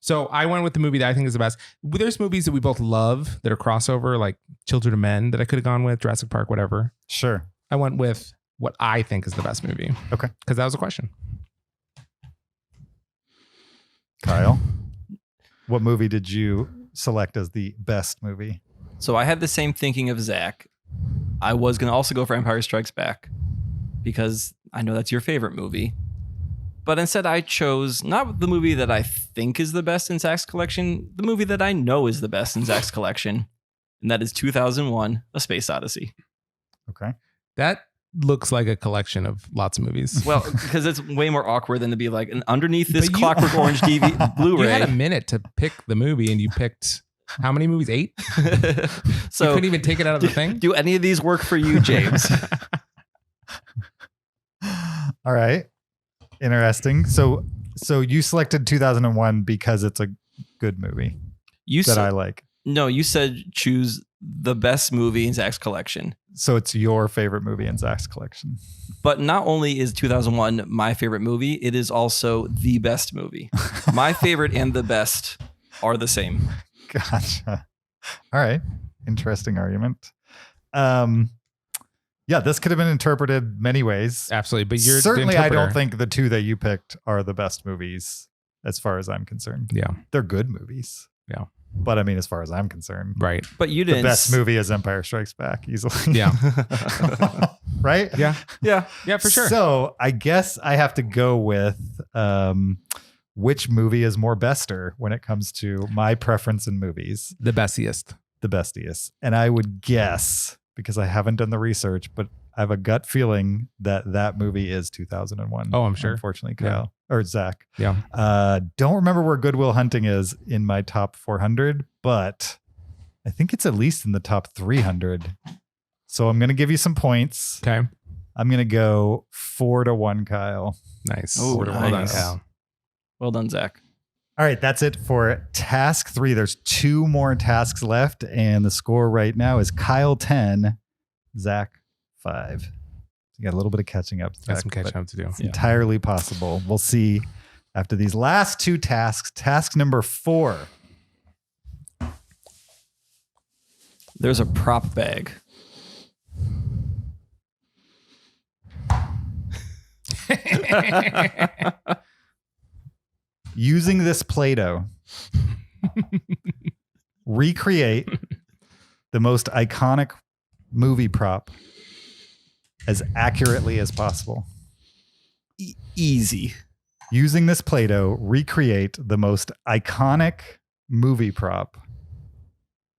So I went with the movie that I think is the best. There's movies that we both love that are crossover, like Children of Men, that I could have gone with, Jurassic Park, whatever. Sure. I went with what I think is the best movie. Okay. Because that was a question. Kyle, what movie did you select as the best movie? So I had the same thinking of Zach. I was going to also go for Empire Strikes Back because I know that's your favorite movie. But instead, I chose not the movie that I think is the best in Zach's collection, the movie that I know is the best in Zach's collection. And that is 2001, A Space Odyssey. Okay. That looks like a collection of lots of movies. Well, because it's way more awkward than to be like, and underneath this But you- Clockwork Orange DVD Blu-ray. You had a minute to pick the movie and you picked how many movies? 8? So you couldn't even take it out of the thing? do any of these work for you, James? All right. Interesting. So you selected 2001 because it's a good movie You that said, I like. no, you said choose the best movie in Zach's collection. So it's your favorite movie in Zach's collection. But not only is 2001 my favorite movie, it is also the best movie. My favorite and the best are the same. Gotcha. All right. Interesting argument. Yeah, this could have been interpreted many ways. Absolutely. But you're the Certainly, I don't interpreter. think the two that you picked are the best movies as far as I'm concerned. Yeah. They're good movies. Yeah. But I mean, as far as I'm concerned, Right. But you the didn't. best movie is Empire Strikes Back easily. Yeah. Right? Yeah. Yeah. Yeah, for sure. So I guess I have to go with which movie is more bester when it comes to my preference in movies. The bestiest. The bestiest. And I would guess because I haven't done the research, but I have a gut feeling that movie is 2001. Oh, I'm sure. Unfortunately, Kyle or Zach. Yeah. Don't remember where Good Will Hunting is in my top 400, but I think it's at least in the top 300. So I'm going to give you some points. Okay. I'm going to go 4-1, Kyle. Nice. Oh, 4-1. nice. Well done, Kyle. Well done, Zach. All right, that's it for task 3. There's 2 more tasks left, and the score right now is Kyle 10, Zach 5. So you got a little bit of catching up. Got some catching up to do. It's entirely possible. We'll see after these last 2 tasks. Task number 4. There's a prop bag. Using this Play-Doh, recreate the most iconic movie prop as accurately as possible. Easy. Using this Play-Doh, recreate the most iconic movie prop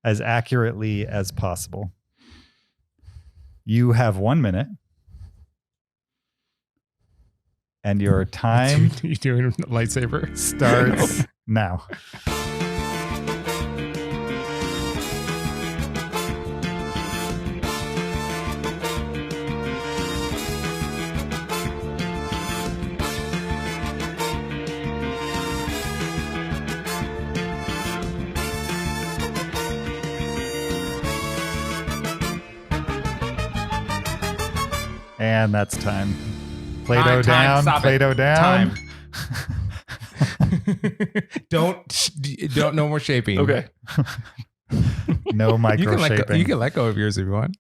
as accurately as possible. You have 1 minute. And your time You doing a lightsaber? starts now. And that's time. Play-Doh Time, down, stop it. Play-Doh down. Don't no more shaping. Okay. No micro You can shaping. let go of yours if you want.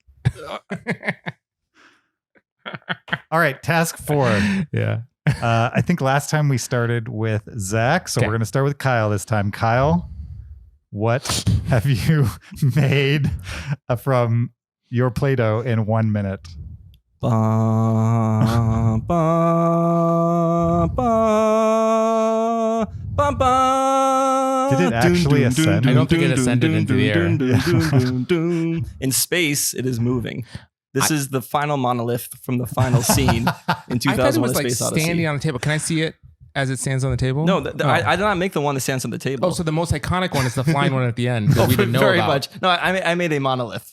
All right, task 4. Yeah. I think last time we started with Zach, so Okay. we're going to start with Kyle this time. Kyle, what have you made from your Play-Doh in 1 minute? Ba, ba, ba, ba, ba. Did it actually ascend? I don't think it ascended into the air. In space, it is moving. This is the final monolith from the final scene in I thought it 2001: was A like Space Odyssey. standing on the table. Can I see it as it stands on the table? No, Oh. I did not make the one that stands on the table. Oh, so the most iconic one is the flying one at the end that we didn't know very about. much. No, I made a monolith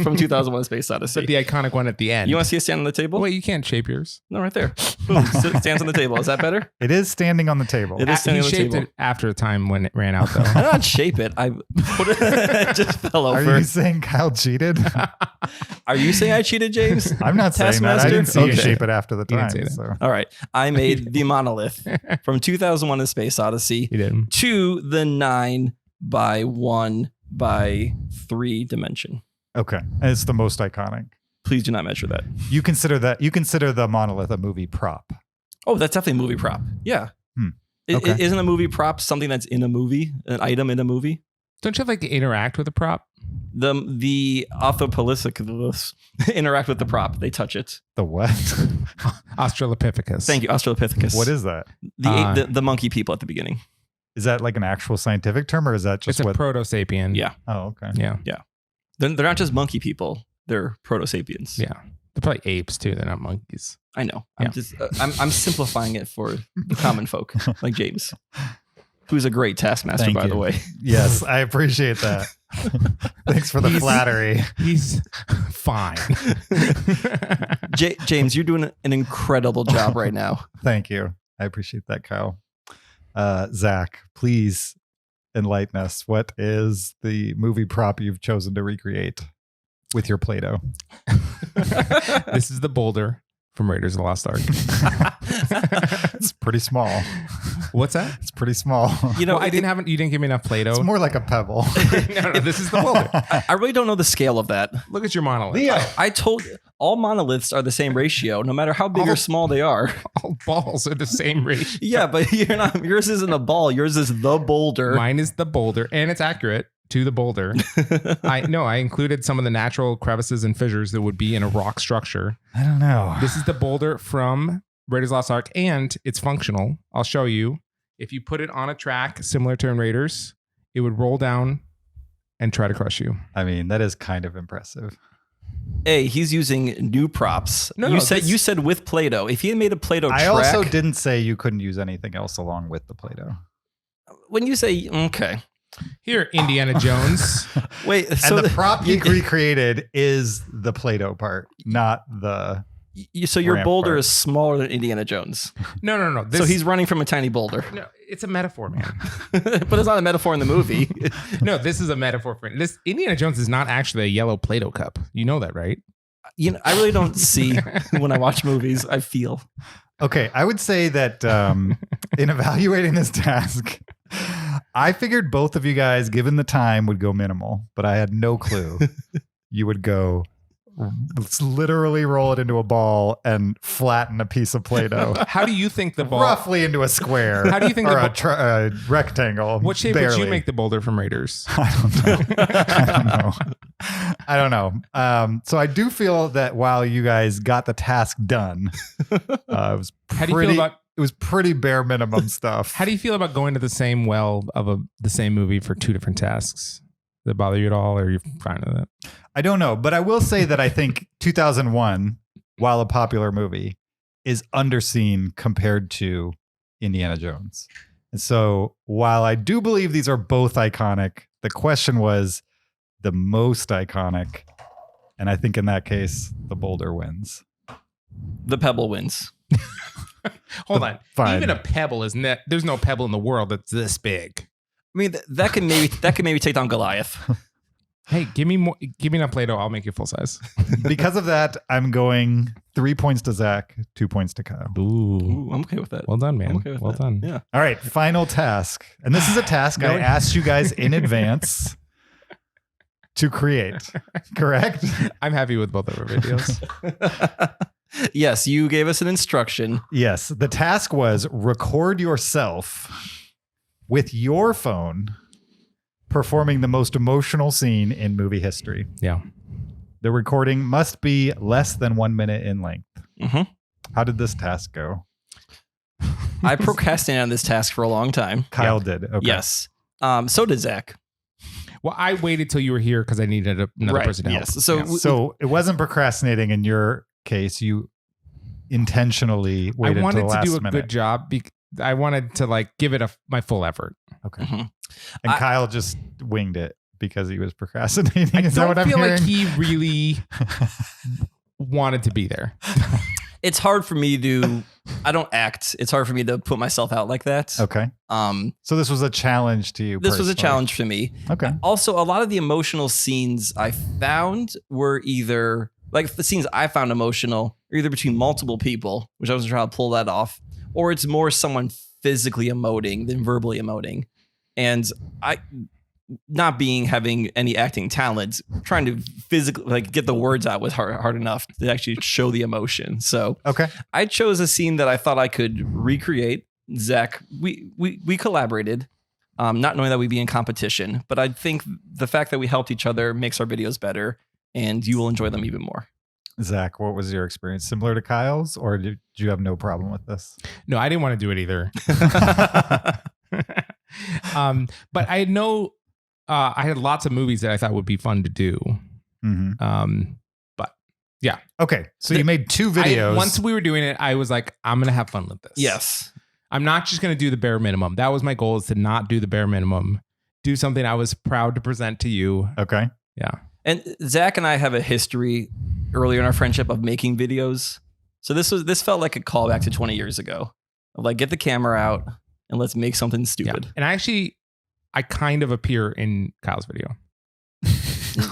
from 2001: A Space Odyssey. But the iconic one at the end. You want to see it stand on the table? Wait, you can't shape yours. No, right there. Boom, stands on the table. Is that better? It is standing on the table. It is He standing on the shaped table. it after the time when it ran out, I though. did not shape it. I put it. It just fell Are over. you saying Kyle cheated? Are you saying I cheated, James? I'm not saying that. I Taskmaster? didn't see you Okay. shape it after the You time. didn't say So. All right. I made the monolith from 2001: A Space Odyssey He didn't. to the 9x1x3 dimension. Okay. And it's the most iconic. Please do not measure that. You consider the monolith a movie prop. Oh, that's definitely a movie prop. Yeah. Okay. Isn't a movie prop something that's in a movie, an item in a movie? Don't you have like to interact with the prop? The Australopithecus interact with the prop. They touch it. The what? Australopithecus. Thank you, Australopithecus. What is that? the monkey people at the beginning? Is that like an actual scientific term, or is that just It's a what? proto-sapien. Yeah. Oh, okay. Yeah. They're not just monkey people. They're proto-sapiens. Yeah. They're probably apes too. They're not monkeys. I know. Yeah. I'm simplifying it for the common folk, like James, who's a great taskmaster, Thank by the you. way. Yes, I appreciate that. Thanks for the flattery. He's fine. James, you're doing an incredible job right now. Thank you. I appreciate that, Kyle. Zach, please enlighten us. What is the movie prop you've chosen to recreate with your Play-Doh? This is the boulder from Raiders of the Lost Ark. It's pretty small. What's that? It's pretty small. You know, Well, you didn't give me enough Play-Doh. It's more like a pebble. no, this is the boulder. I really don't know the scale of that. Look at your monolith. Leo. I told all monoliths are the same ratio, no matter how big or small they are. All balls are the same ratio. Yeah, but you're not. Yours isn't a ball. Yours is the boulder. Mine is the boulder, and it's accurate to the boulder. I included some of the natural crevices and fissures that would be in a rock structure. I don't know. This is the boulder from Raiders of the Lost Ark, and it's functional. I'll show you. If you put it on a track similar to in Raiders, it would roll down and try to crush you. I mean, that is kind of impressive. He's using new props. No, you said with Play-Doh. If he had made a Play-Doh track, I also didn't say you couldn't use anything else along with the Play-Doh. When you say okay, Here, Indiana Jones. wait. And the prop he recreated is the Play-Doh part, not the. So your ramp boulder part. is smaller than Indiana Jones. No. So he's running from a tiny boulder. No, it's a metaphor, man. But it's not a metaphor in the movie. No, this is a metaphor for this. Indiana Jones is not actually a yellow Play-Doh cup. You know that, right? I really don't see when I watch movies. I feel. Okay, I would say that in evaluating this task, I figured both of you guys, given the time, would go minimal, but I had no clue you would go literally roll it into a ball and flatten a piece of Play-Doh. How do you think the ball? Roughly into a square. How do you think or the a rectangle? What shape would you barely. make the boulder from Raiders? I don't know. So I do feel that while you guys got the task done, it was How do you feel about? it was pretty bare minimum stuff. How do you feel about going to the same well of the same movie for two different tasks? Does it bother you at all, or are you fine with it? I don't know, but I will say that I think 2001, while a popular movie, is underseen compared to Indiana Jones. And so while I do believe these are both iconic, the question was the most iconic. And I think in that case, the boulder wins. The pebble wins. Hold on. Fine. Even a pebble is net. There's no pebble in the world that's this big. I mean, that can maybe take down Goliath. Hey, give me more. Give me enough Play-Doh. I'll make you full size. Because of that, I'm going 3 points to Zach, 2 points to Kyle. Ooh, I'm okay with that. Well done, I'm man. okay with Well that. done. Yeah. All right, final task. And this is a task I asked you guys in advance to create, correct? I'm happy with both of our videos. Yes, you gave us an instruction. Yes. The task was record yourself with your phone performing the most emotional scene in movie history. Yeah. The recording must be less than 1 minute in length. Mm-hmm. How did this task go? I procrastinated on this task for a long time. Kyle did. Okay. Yes. So did Zach. Well, I waited till you were here because I needed another Right, person to help. yes. So- Yeah. So it wasn't procrastinating in your case. You intentionally I waited wanted till the to last do a minute. good job. I wanted to give it my full effort. Okay. Mhm. And I- Kyle just winged it because he was procrastinating. I Is that don't what I'm feel hearing? like he really wanted to be there. It's hard for me to. I don't act. It's hard for me to put myself out like that. Okay. So this was a challenge to you. This was a personally. challenge for me. Okay. Also, a lot of the emotional scenes I found were either like the scenes I found emotional, are either between multiple people, which I was trying to pull that off, or it's more someone physically emoting than verbally emoting. And I, not having any acting talent, trying to physically get the words out was hard enough to actually show the emotion. So Okay. I chose a scene that I thought I could recreate. Zach, we collaborated, not knowing that we'd be in competition, but I think the fact that we helped each other makes our videos better, and you will enjoy them even more. Zach, what was your experience? Similar to Kyle's, or did you have no problem with this? No, I didn't want to do it either. But I know I had lots of movies that I thought would be fun to do. Mm-hmm. But yeah, Okay. So you made 2 videos. once we were doing it, I was like, I'm going to have fun with this. Yes. I'm not just going to do the bare minimum. That was my goal, is to not do the bare minimum. Do something I was proud to present to you. Okay. Yeah. And Zach and I have a history earlier in our friendship of making videos. So this felt like a callback to 20 years ago. Of get the camera out and let's make something stupid. Yeah. And I kind of appear in Kyle's video.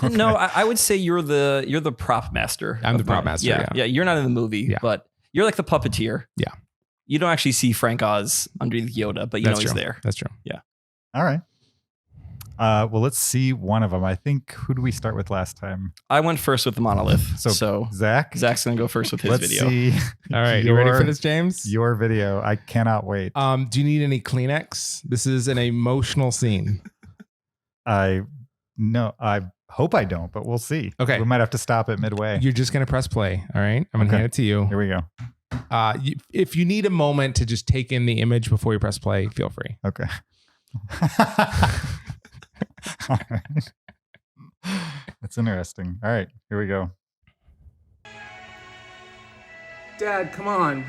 No, I would say you're the prop master. I'm the of prop mine. master, Yeah, yeah. You're not in the movie, Yeah. but you're like the puppeteer. Yeah. You don't actually see Frank Oz underneath Yoda, but you know he's true. there. That's true. All right. Well, let's see one of them. I think, who do we start with last time? I went first with the monolith, so Zach? Zach's gonna go first with his Let's video. see. All right. You ready for this, James? Your video. I cannot wait. Do you need any Kleenex? This is an emotional scene. I hope I don't, but we'll see. Okay. We might have to stop it midway. You're just going to press play. All right. I'm going to Okay. hand it to you. Here we go. If you need a moment to just take in the image before you press play, feel free. Okay. All right. That's interesting. All right, here we go. Dad, come on.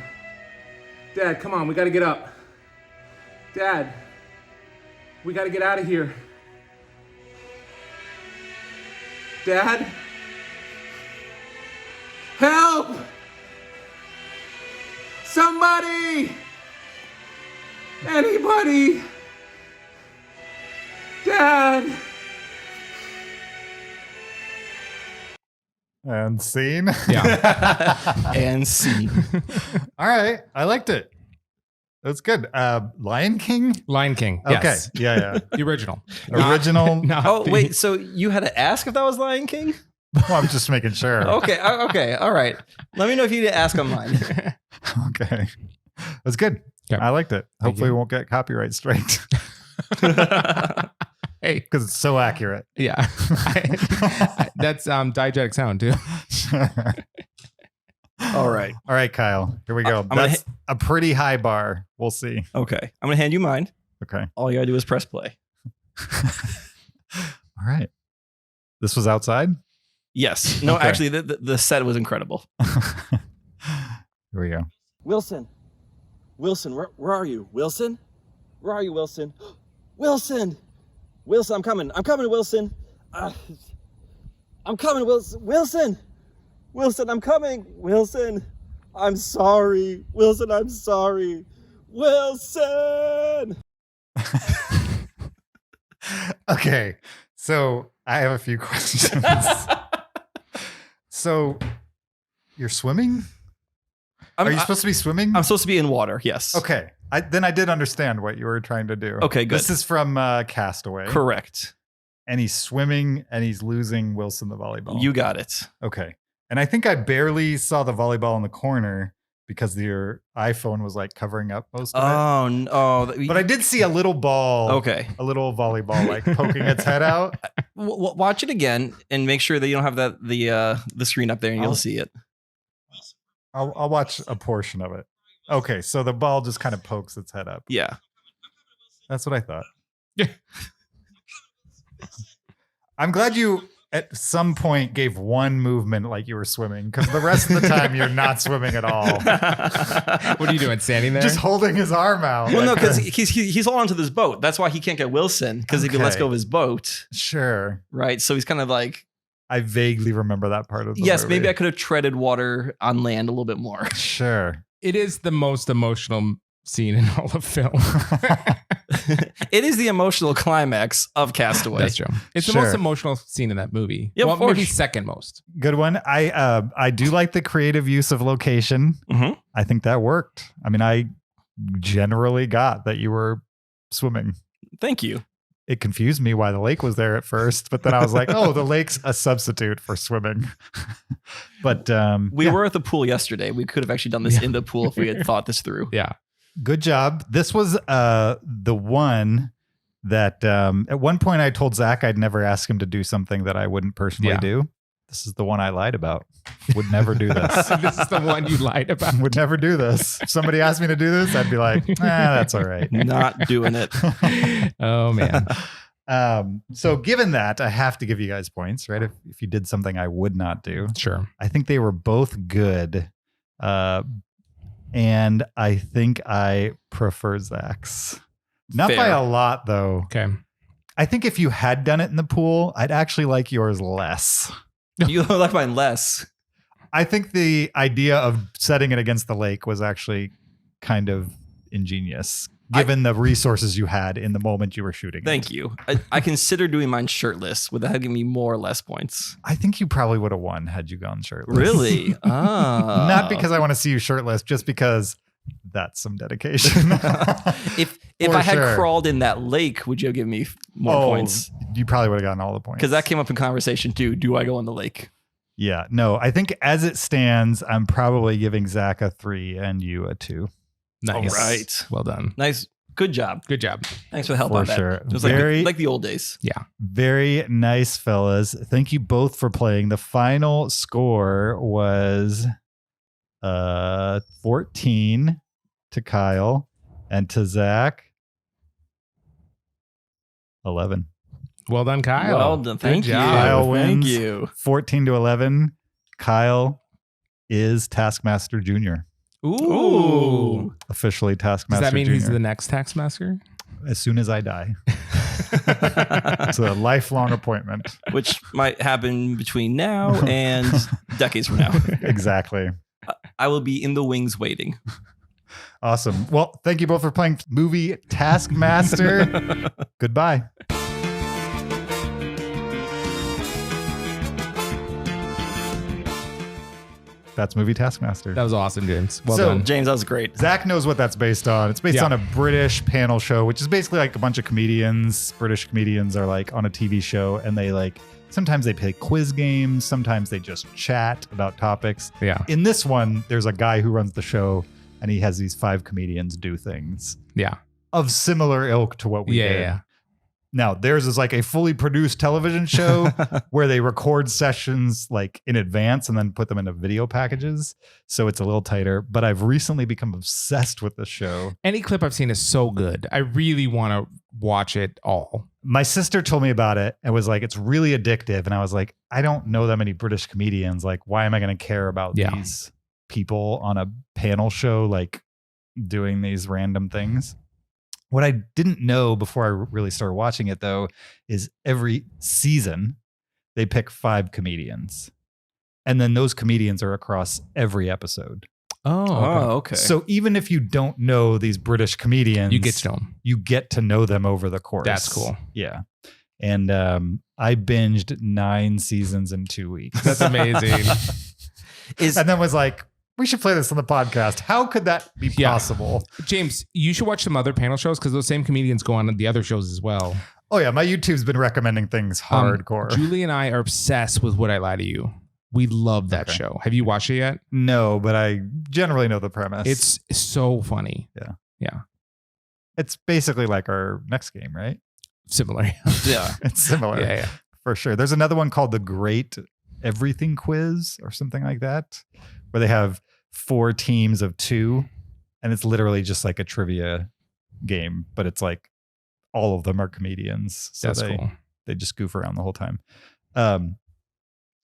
Dad, come on. We got to get up. Dad, we got to get out of here. Dad? Help! Somebody! Anybody! Dad! And scene. Yeah. And scene. All right. I liked it. That's good. Lion King? Lion King. Okay. Yes. Yeah. The original. Original. Not Oh, the- wait. So you had to ask if that was Lion King? Well, I'm just making sure. Okay. Okay. All right. Let me know if you didn't ask on mine. Okay. That's good. Okay. I liked it. Thank Hopefully you. we won't get copyright striked Hey. because it's so accurate. Yeah. That's diegetic sound too. All right. All right, Kyle. Here we go. I'm gonna That's a pretty high bar. We'll see. Okay. I'm going to hand you mine. Okay. All you got to do is press play. All right. This was outside? Yes. No, Okay. actually, the set was incredible. Here we go. Wilson. Wilson, where are you? Wilson? Where are you, Wilson? Wilson! Wilson, I'm coming. I'm coming, Wilson. I'm coming, Wilson. Wilson! Wilson, I'm coming. Wilson, I'm sorry. Wilson, I'm sorry. Wilson! Okay. So I have a few questions. So you're swimming? Are you supposed to be swimming? I'm supposed to be in water. Yes. Okay. Then I did understand what you were trying to do. Okay, good. This is from Castaway. Correct. And he's swimming and he's losing Wilson the volleyball. You got it. Okay. And I think I barely saw the volleyball in the corner because your iPhone was like covering up most of it. Oh, no. But I did see a little ball. Okay. A little volleyball like poking its head out. Watch it again and make sure that you don't have the screen up there and you'll see it. I'll watch a portion of it. Okay, so the ball just kind of pokes its head up. Yeah. That's what I thought. I'm glad you at some point gave one movement like you were swimming because the rest of the time you're not swimming at all. What are you doing? Standing there? Just holding his arm out. Well, no, like because a- he's holding onto this boat. That's why he can't get Wilson because if he lets Okay. go of his boat, Sure. right? So he's kind of like, I vaguely remember that part of the yes, movie. maybe I could have treaded water on land a little bit more. Sure. It is the most emotional scene in all of film. It is the emotional climax of Castaway. That's true. It's the Sure. most emotional scene in that movie. Yeah, well, for maybe sure. second most. Good one. I do like the creative use of location. Mhm. I think that worked. I mean, I generally got that you were swimming. Thank you. It confused me why the lake was there at first, but then I was like, oh, the lake's a substitute for swimming. But We yeah, were at the pool yesterday. We could have actually done this in the pool if we had thought this through. Yeah. good job. This was the one that at one point I told Zach I'd never ask him to do something that I wouldn't personally Yeah. do. This is the one I lied about. Would never do this. This is the one you lied about. Would never do this. If somebody asked me to do this, I'd be like, that's all right. Not doing it. Oh, man. So given that, I have to give you guys points, right? If you did something I would not do. Sure. I think they were both good. And I think I prefer Zach's. Not by Fair. a lot, though. Okay. I think if you had done it in the pool, I'd actually like yours less. You like mine less. I think the idea of setting it against the lake was actually kind of ingenious, given the resources you had in the moment you were shooting. Thank you. I consider doing mine shirtless. Would that give me more or less points? I think you probably would have won had you gone shirtless. Really? Ah. Not because I want to see you shirtless, just because that's some dedication. If For I had sure. crawled in that lake, would you give me more points? You probably would have gotten all the points. Because that came up in conversation too. Do I go in the lake? Yeah, no, I think as it stands, I'm probably giving Zach a 3 and you a 2. Nice. All right. Well done. Nice. Good job. Good job. Thanks for the help For on that. sure. It was Very- like the old days. Yeah. Very nice, fellas. Thank you both for playing. The final score was 14 to Kyle, and to Zach 11. Well done, Kyle. Well done. Thank Good you. job. Kyle Thank wins. you. 14 to 11. Kyle is Taskmaster Jr. Ooh. Officially Does Taskmaster that mean Jr. he's the next Taskmaster? As soon as I die. It's a lifelong appointment. Which might happen between now and decades from now. Exactly. I will be in the wings waiting. Awesome. Well, thank you both for playing movie Taskmaster. Goodbye. That's movie Taskmaster. That was awesome, James. Well So, done. James, that was great. Zach knows what that's based on. It's based Yeah. on a British panel show, which is basically like a bunch of comedians. British comedians are like on a TV show, and they like sometimes they play quiz games, sometimes they just chat about topics. Yeah. In this one, there's a guy who runs the show, and he has these 5 comedians do things Yeah. of similar ilk to what we did. Yeah. Now, theirs is like a fully produced television show where they record sessions like in advance and then put them into video packages. So it's a little tighter, but I've recently become obsessed with the show. Any clip I've seen is so good. I really want to watch it all. My sister told me about it and was like, it's really addictive. And I was like, I don't know that many British comedians. Like, why am I going to care about Yeah. these people on a panel show, like doing these random things? What I didn't know before I really started watching it, though, is every season they pick 5 comedians. And then those comedians are across every episode. Oh, Okay. So even if you don't know these British comedians, You get to know 'em. you get to know them over the course. That's cool. Yeah. And I binged 9 seasons in 2 weeks. That's amazing. And then was like, we should play this on the podcast. How could that be Yeah. possible? James, you should watch some other panel shows because those same comedians go on the other shows as well. Oh, yeah. My YouTube's been recommending things hardcore. Julie and I are obsessed with Would I Lie to You? We love that Okay. show. Have you watched it yet? No, but I generally know the premise. It's so funny. It's basically like our next game, right? Similar. Yeah. It's similar. Yeah. For sure. There's another one called the Great Everything Quiz or something like that, where they have 4 teams of 2, and it's literally just like a trivia game, but it's like all of them are comedians. So That's they, cool. they just goof around the whole time.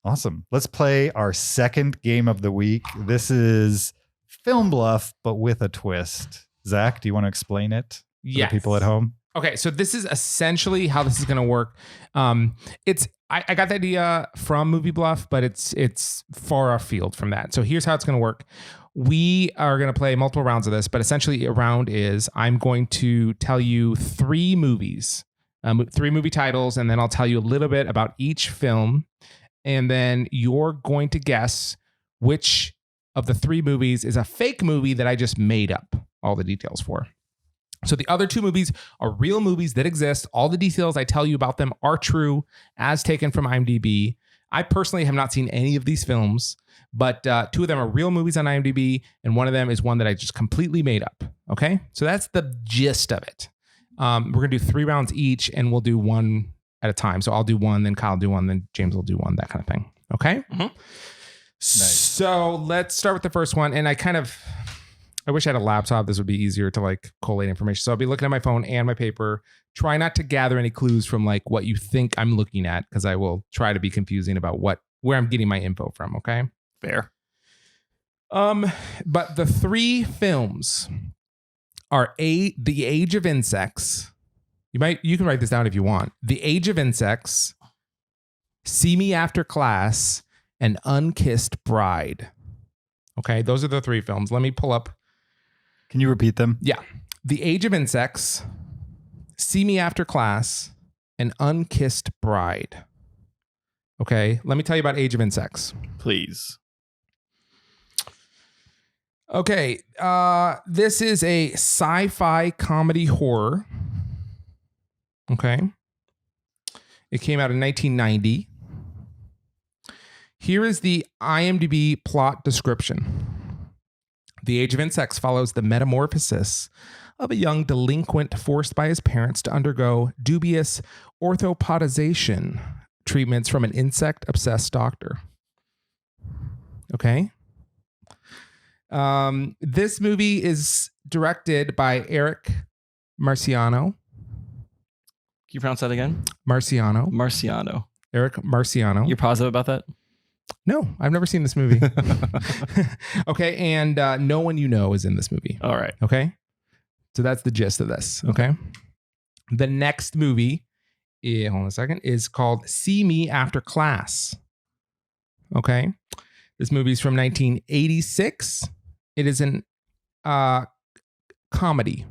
Awesome. Let's play our second game of the week. This is Film Bluff, but with a twist. Zach, do you want to explain it to the people at home? Okay, so this is essentially how this is going to work. I got the idea from Movie Bluff, but it's far off field from that. So here's how it's going to work. We are going to play multiple rounds of this, but essentially a round is I'm going to tell you 3 movies, 3 movie titles, and then I'll tell you a little bit about each film, and then you're going to guess which of the 3 movies is a fake movie that I just made up all the details for. So the other 2 movies are real movies that exist. All the details I tell you about them are true as taken from IMDb. I personally have not seen any of these films, but 2 of them are real movies on IMDb, and one of them is one that I just completely made up. Okay? So that's the gist of it. We're going to do 3 rounds each, and we'll do one at a time. So I'll do one, then Kyle will do one, then James will do one, that kind of thing. Okay? Mm-hmm. Nice. So let's start with the first one. And I wish I had a laptop. This would be easier to like collate information. So I'll be looking at my phone and my paper. Try not to gather any clues from like what you think I'm looking at, because I will try to be confusing about where I'm getting my info from. Okay. Fair. But the 3 films are The Age of Insects. You can write this down if you want. The Age of Insects, See Me After Class, and Unkissed Bride. Okay, those are the 3 films. Let me pull up. Can you repeat them? Yeah. The Age of Insects, See Me After Class, and Unkissed Bride. Okay, let me tell you about Age of Insects. Please. Okay, this is a sci-fi comedy horror. Okay. It came out in 1990. Here is the IMDb plot description. The Age of Insects follows the metamorphosis of a young delinquent forced by his parents to undergo dubious orthopodization treatments from an insect-obsessed doctor. Okay. This movie is directed by Eric Marciano. Can you pronounce that again? Marciano. Marciano. Eric Marciano. You're positive about that? No, I've never seen this movie. Okay, and no one you know is in this movie. All right. Okay, so that's the gist of this. Okay, the next movie, hold on a second, is called See Me After Class. Okay, this movie is from 1986. It is an comedy.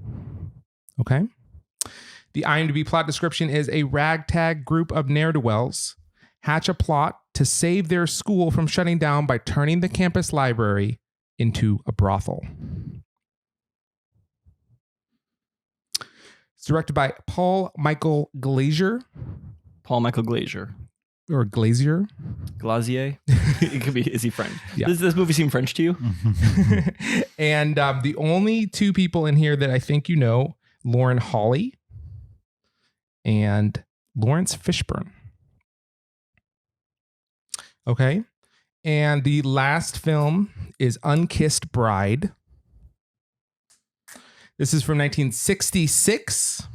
Okay, the IMDb plot description is a ragtag group of ne'er-do-wells hatch a plot to save their school from shutting down by turning the campus library into a brothel. It's directed by Paul Michael Glazier. Paul Michael Glazier. Or Glazier. Glazier? It could be, is he French? Yeah. Does this movie seem French to you? And the only two people in here that I think you know, Lauren Hawley and Lawrence Fishburne. Okay. And the last film is Unkissed Bride. This is from 1966.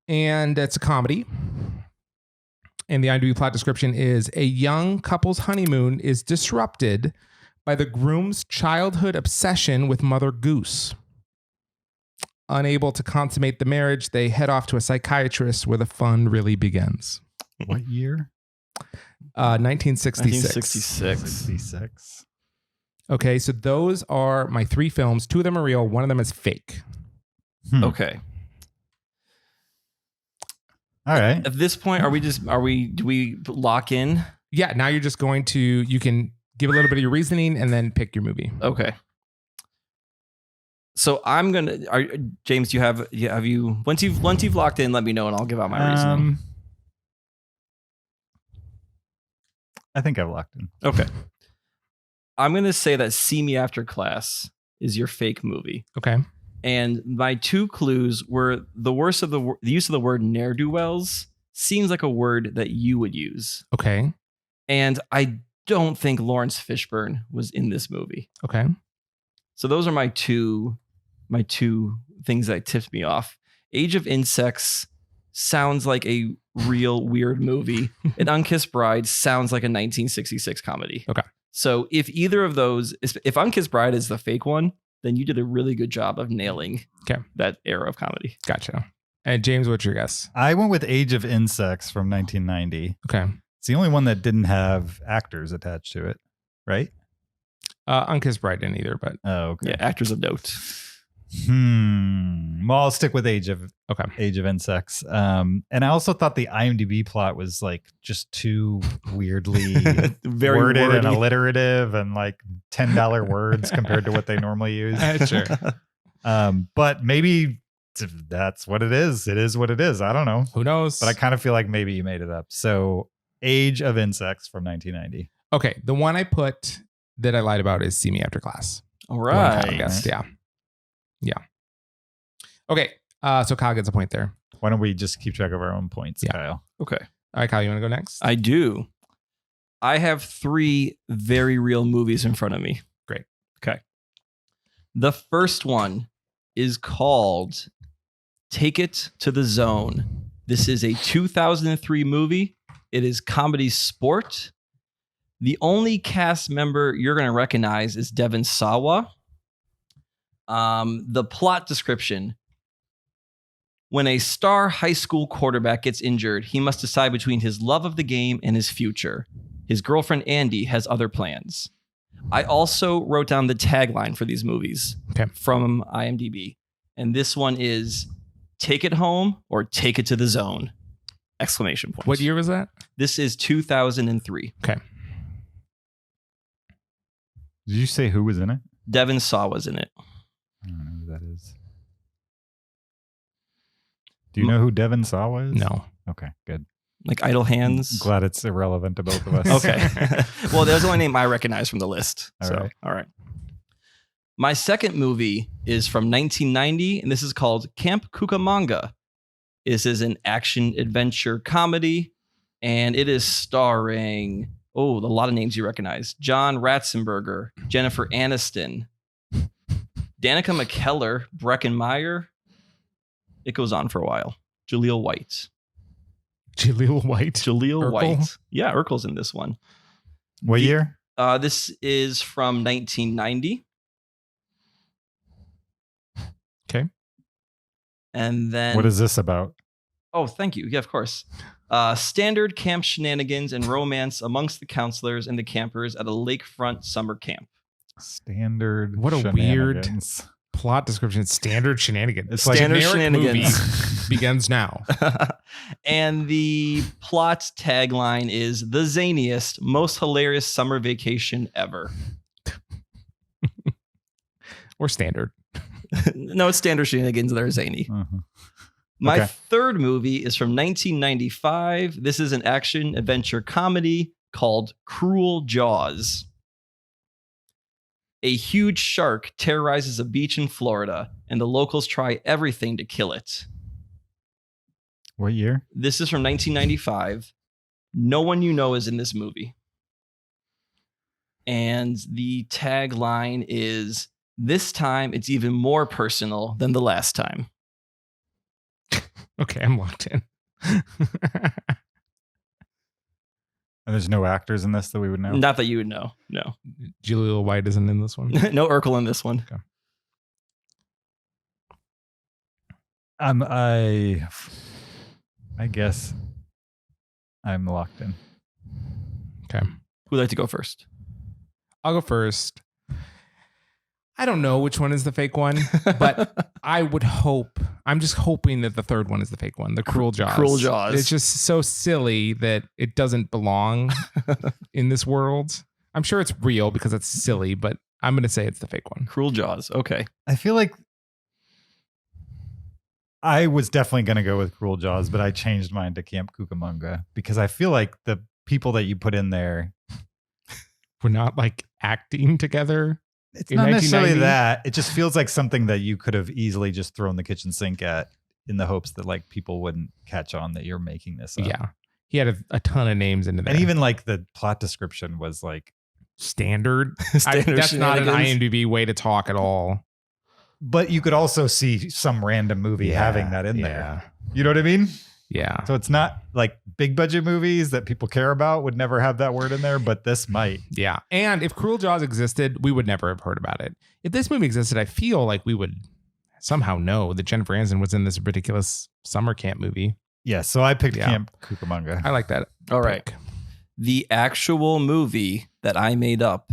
And it's a comedy. And the IMDb plot description is a young couple's honeymoon is disrupted by the groom's childhood obsession with Mother Goose. Unable to consummate the marriage, they head off to a psychiatrist where the fun really begins. What year? 1966. 66. Okay, so those are my three films. Two of them are real. One of them is fake. Okay. All right. At this point, do we lock in? Yeah, now you're just going to, you can give a little bit of your reasoning and then pick your movie. Okay. So I'm gonna. James, have you once you've locked in, let me know and I'll give out my reasoning. I think I've locked in. Okay. I'm gonna say that See Me After Class is your fake movie. Okay. And my two clues were the use of the word ne'er-do-wells seems like a word that you would use. Okay. And I don't think Lawrence Fishburne was in this movie. Okay. So those are my two things that tipped me off. Age of Insects sounds like a real weird movie. And Unkissed Bride sounds like a 1966 comedy. Okay. So if either of those, if Unkissed Bride is the fake one, then you did a really good job of nailing that era of comedy. Gotcha. And James, what's your guess? I went with Age of Insects from 1990. Okay. It's the only one that didn't have actors attached to it, right? Unkissed Bride didn't either, but Oh, okay. Yeah, actors of note. Well, I'll stick with Age of Insects. And I also thought the IMDb plot was like just too weirdly Very worded and wordy. alliterative and like $10 words compared to what they normally use. sure. But maybe that's what it is. It is what it is. I don't know. Who knows? But I kind of feel like maybe you made it up. So Age of Insects from 1990. Okay. The one I put that I lied about is See Me After Class. All The one Kyle right. guessed. Yeah. Okay. So Kyle gets a point there. Why don't we just keep track of our own points, Yeah. Kyle? Okay. All right, Kyle, you want to go next? I do. I have 3 very real movies in front of me. Great. Okay. The first one is called Take It to the Zone. This is a 2003 movie. It is comedy sport. The only cast member you're going to recognize is Devon Sawa. The plot description. When a star high school quarterback gets injured, he must decide between his love of the game and his future. His girlfriend, Andy, has other plans. I also wrote down the tagline for these movies from IMDb. And this one is Take It Home or Take It to the Zone. Exclamation point. What year was that? This is 2003. Okay. Did you say who was in it? Devon Sawa's in it. I don't know who that is. Do you know who Devon Sawa is? No. Okay, good. Like Idle Hands. Glad it's irrelevant to both of us. Okay. Well, there's the only name I recognize from the list. All right. My second movie is from 1990, and this is called Camp Cucamonga. This is an action adventure comedy, and it is starring, a lot of names you recognize. John Ratzenberger, Jennifer Aniston, Danica McKellar, Breckin Meyer. It goes on for a while. Jaleel White. Jaleel White. Jaleel Urkel? White. Yeah, Urkel's in this one. What year? This is from 1990. Okay. And then What is this about? Oh, thank you. Yeah, of course. Standard camp shenanigans and romance amongst the counselors and the campers at a lakefront summer camp. Standard. What a shenanigans. weird plot description. Standard shenanigans. It's like Standard Generic shenanigans. movie begins now. And the plot tagline is the zaniest, most hilarious summer vacation ever. Or standard. No, it's standard shenanigans that are zany. Uh-huh. My Okay. third movie is from 1995. This is an action adventure comedy called Cruel Jaws. A huge shark terrorizes a beach in Florida, and the locals try everything to kill it. What year? This is from 1995. No one you know is in this movie. And the tagline is, this time it's even more personal than the last time. Okay, I'm locked in. And there's no actors in this that we would know. Not that you would know. No. Julia White isn't in this one. No Urkel in this one. Okay. I guess I'm locked in. Okay. Who'd like to go first? I'll go first. I don't know which one is the fake one, but I would hope. I'm just hoping that the third one is the fake one, the Cruel Jaws. Cruel Jaws. It's just so silly that it doesn't belong in this world. I'm sure it's real because it's silly, but I'm going to say it's the fake one. Cruel Jaws. Okay. I feel like I was definitely going to go with Cruel Jaws, but I changed mine to Camp Cucamonga because I feel like the people that you put in there, We're not like acting together. it's In not necessarily 1990? that. It just feels like something that you could have easily just thrown the kitchen sink at in the hopes that like people wouldn't catch on that you're making this up. Yeah. He had a ton of names into there. And even like the plot description was like, standard. Standard That's not an shenanigans. IMDb way to talk at all. but you could also see some random movie having that in there. You know what I mean? Yeah. So it's not like big budget movies that people care about would never have that word in there, but this might. Yeah. And if Cruel Jaws existed, we would never have heard about it. If this movie existed, I feel like we would somehow know that Jennifer Aniston was in this ridiculous summer camp movie. Yeah, so I picked Yeah. Camp Cucamonga. I like that. All right. pick. The actual movie that I made up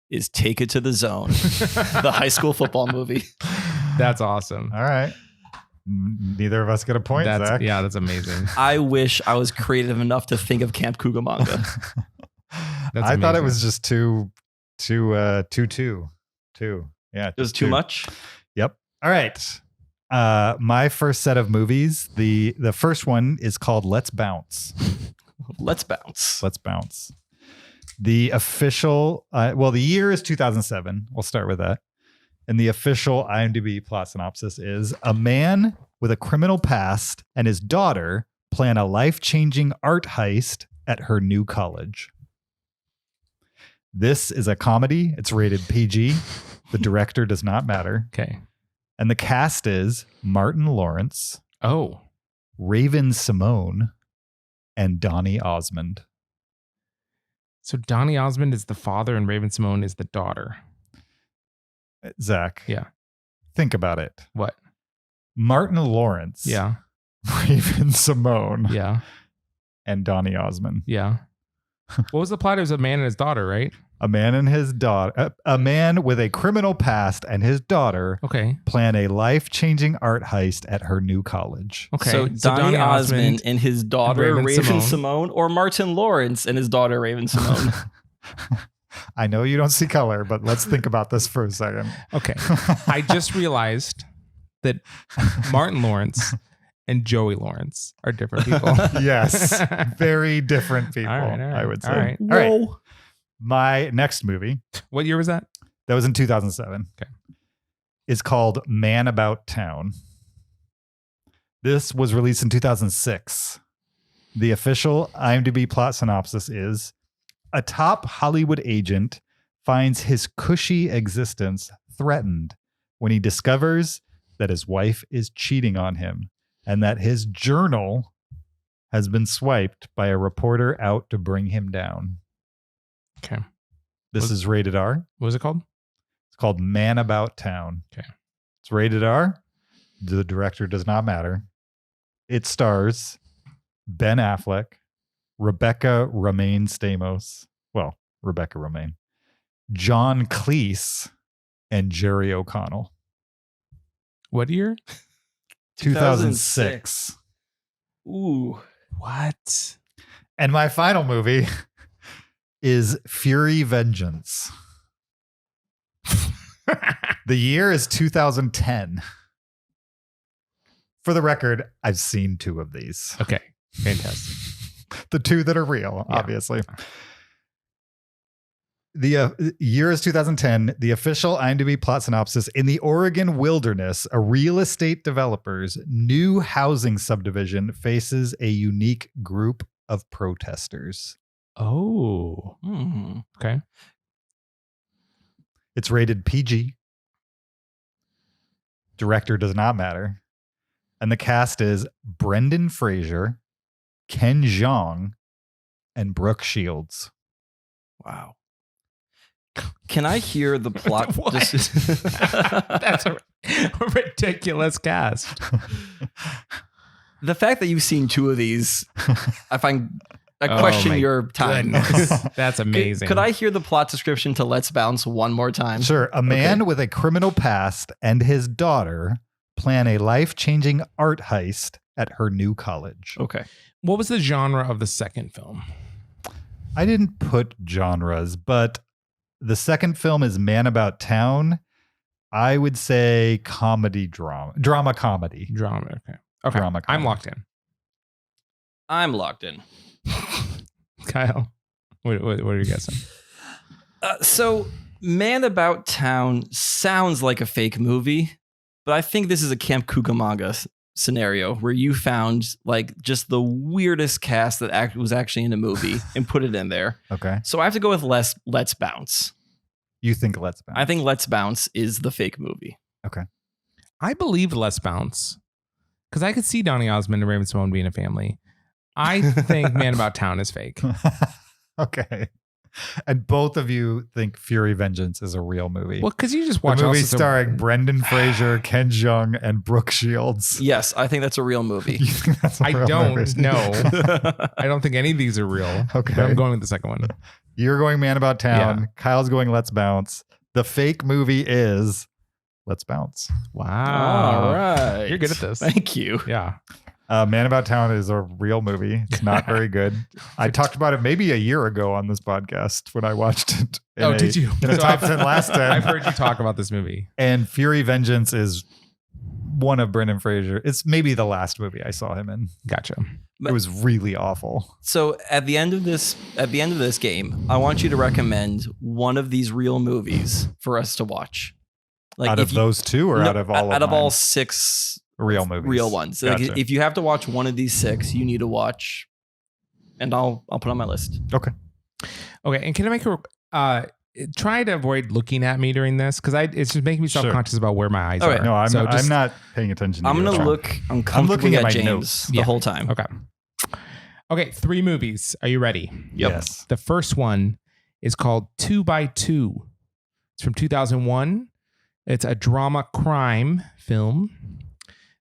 is Take It to the Zone, the high school football movie. That's awesome. All right. Neither of us get a point, Zach. Yeah, that's amazing. I wish I was creative enough to think of Camp Cucamonga. That's I thought it amazing. was just two. Yeah. It was too much. Yep. All right. My first set of movies. The first one is called Let's Bounce. Let's bounce. Let's Bounce. The official, the year is 2007. We'll start with that. And the official IMDb plot synopsis is a man with a criminal past and his daughter plan a life-changing art heist at her new college. This is a comedy. It's rated PG. The director does not matter. Okay. And the cast is Martin Lawrence, Oh, Raven Simone, and Donny Osmond. so Donny Osmond is the father and Raven Simone is the daughter. Zach. Yeah. Think about it. What? Martin Lawrence. Yeah. Raven Simone. Yeah. And Donny Osmond. Yeah. What was the plot? It was a man and his daughter, right? A man and his daughter, a man with a criminal past and his daughter Okay. plan a life-changing art heist at her new college. Okay. So Donny Osmond and his daughter Raven Simone, or Martin Lawrence and his daughter Raven Simone. I know you don't see color, but let's think about this for a second. Okay. I just realized that Martin Lawrence and Joey Lawrence are different people. Yes. Very different people, All right, I would say. all right. All right. My next movie, What year was that? that was in 2007, Okay. is called Man About Town. This was released in 2006. The official IMDb plot synopsis is a top Hollywood agent finds his cushy existence threatened when he discovers that his wife is cheating on him and that his journal has been swiped by a reporter out to bring him down. Okay. This is rated R. What was it called? It's called Man About Town. Okay. It's rated R. The director does not matter. It stars Ben Affleck, Rebecca Romaine Stamos. Well, Rebecca Romaine. John Cleese, and Jerry O'Connell. What year? 2006. Ooh. What? And my final movie is Fury Vengeance. The year is 2010. For the record, I've seen 2 of these. Okay. Fantastic. The 2 that are real, Yeah. obviously. The year is 2010. The official IMDb plot synopsis: in the Oregon wilderness, a real estate developer's new housing subdivision faces a unique group of protesters. Oh. Okay. It's rated PG. Director does not matter. And the cast is Brendan Fraser, Ken Jeong, and Brooke Shields. Wow. Can I hear the plot? What? That's a ridiculous cast. The fact that you've seen 2 of these, I Oh question my your time. goodness. That's amazing. Could I hear the plot description to Let's Bounce one more time? Sure. A man with a criminal past and his daughter plan a life-changing art heist at her new college. Okay. What was the genre of the second film? I didn't put genres, but the second film is Man About Town. I would say comedy drama. Drama comedy. Drama. Okay. Okay. Drama I'm comedy. locked in. I'm locked in. Kyle, what are you guessing? So, Man About Town sounds like a fake movie, but I think this is a Camp Cucamonga scenario where you found like just the weirdest cast that was actually in a movie and put it in there. Okay. So I have to go with Let's Bounce. You think Let's Bounce? I think Let's Bounce is the fake movie. Okay. I believe Let's Bounce because I could see Donny Osmond and Raven Simone being a family. I think Man About Town is fake. Okay. And both of you think Fury Vengeance is a real movie. Well, because you just the watch movie also- starring Brendan Fraser, Ken Jeong, and Brooke Shields. Yes, I think that's a real movie. You think that's a I real don't movie? know. I don't think any of these are real. Okay. But I'm going with the second one. You're going Man About Town. Yeah. Kyle's going Let's Bounce. The fake movie is Let's Bounce. Wow. All right. You're good at this. Thank you. Yeah. Man About Town is a real movie. It's not very good. I talked about it maybe a year ago on this podcast when I watched it. Did you? In a So top 10 last time. I've heard you talk about this movie. And Fury Vengeance is one of Brendan Fraser. It's maybe the last movie I saw him in. Gotcha. It was really awful. So at the end of this game, I want you to recommend one of these real movies for us to watch. Like Out of those 2 or out of all out of of all mine? 6 real movies? real ones. Gotcha. Like if you have to watch one of these 6, you need to watch, and I'll put on my list. Okay. Okay. And can I make a try to avoid looking at me during this because it's just making me Sure. self-conscious about where my eyes All right. are. No, I'm, So just- I'm not paying attention to I'm you gonna at all. look uncomfortably looking at at my James notes. the whole time. Okay. Okay. 3 movies. Are you ready? Yep. Yes. The first one is called 2x2. It's from 2001. It's a drama crime film.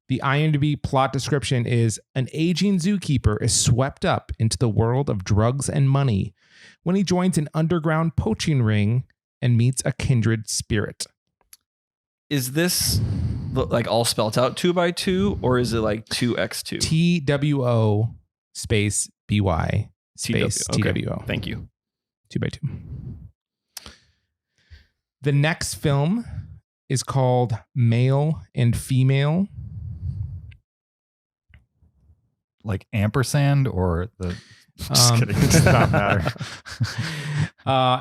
The IMDb plot description is: an aging zookeeper is swept up into the world of drugs and money when he joins an underground poaching ring and meets a kindred spirit. Is this like all spelled out 2x2, or is it like 2x2? TWO space BY space Okay. TWO. Thank you. 2x2. The next film is called Male and Female. Like ampersand or the... Just Um, kidding. It does not matter.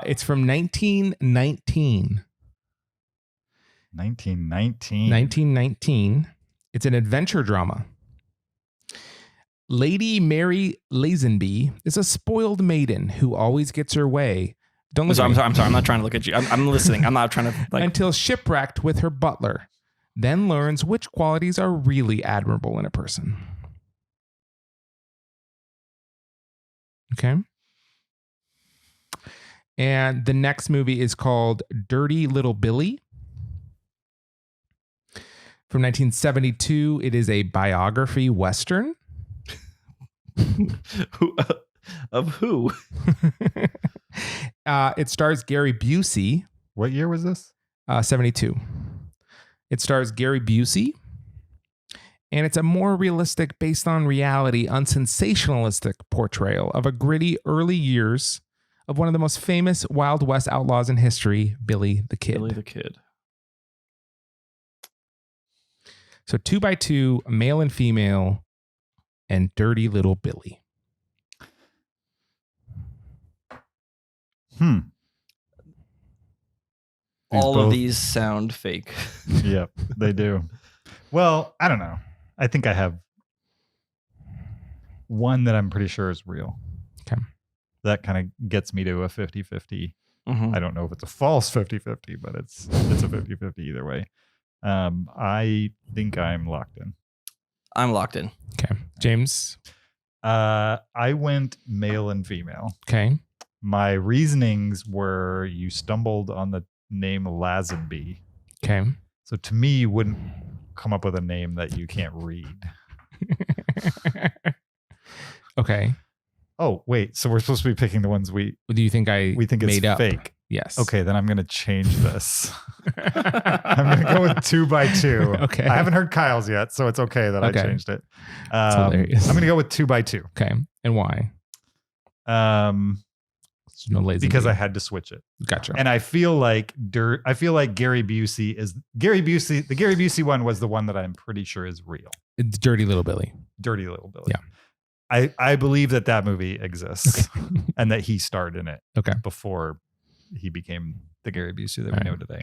It's from 1919. 1919. 1919. It's an adventure drama. Lady Mary Lazenby is a spoiled maiden who always gets her way. Don't look at I'm me. sorry. I'm not trying to look at you. I'm listening. I'm not trying to like. Until shipwrecked with her butler, then learns which qualities are really admirable in a person. Okay. And the next movie is called Dirty Little Billy. From 1972, it is a biography Western. Of who? It stars Gary Busey. What year was this? 72. It stars Gary Busey. And it's a more realistic, based on reality, unsensationalistic portrayal of a gritty early years of one of the most famous Wild West outlaws in history, Billy the Kid. Billy the Kid. So 2x2, male and female, and Dirty Little Billy. All of these sound fake. Yep, they do. Well, I don't know. I think I have one that I'm pretty sure is real. Okay. That kind of gets me to a 50-50. Mhm. I don't know if it's a false 50-50, but it's a 50-50 either way. I think I'm locked in. I'm locked in. Okay. James. I went male and female. Okay. My reasonings were you stumbled on the name Lazenby. Okay. So to me, you wouldn't come up with a name that you can't read. Okay. Oh, wait. So we're supposed to be picking the ones we Do you think I think it's made up? fake. Yes. Okay, then I'm going to change this. I'm going to go with 2x2. Okay. I haven't heard Kyle's yet, so it's okay that Okay. I changed it. hilarious. I'm going to go with 2x2. Okay. And why? There's no lazy Because bee. I had to switch it. Gotcha. And I feel like Gary Busey is Gary Busey. The Gary Busey one was the one that I'm pretty sure is real. It's Dirty Little Billy. Dirty Little Billy. Yeah. I believe that movie exists and that he starred in it Okay. before he became the Gary Busey that All we know today.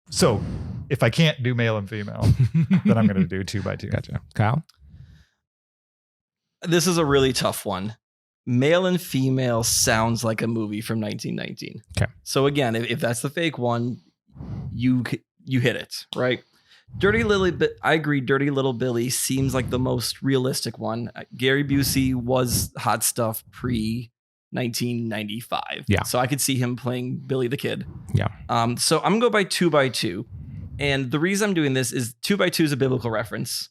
So if I can't do male and female, then I'm going to do 2x2. Gotcha. Kyle? This is a really tough one. Male and female sounds like a movie from 1919. Okay. So again, if that's the fake one, you hit it, right? I agree. Dirty Little Billy seems like the most realistic one. Gary Busey was hot stuff pre 1995. Yeah. So I could see him playing Billy the Kid. Yeah. So I'm gonna go by 2x2, and the reason I'm doing this is 2x2 is a biblical reference,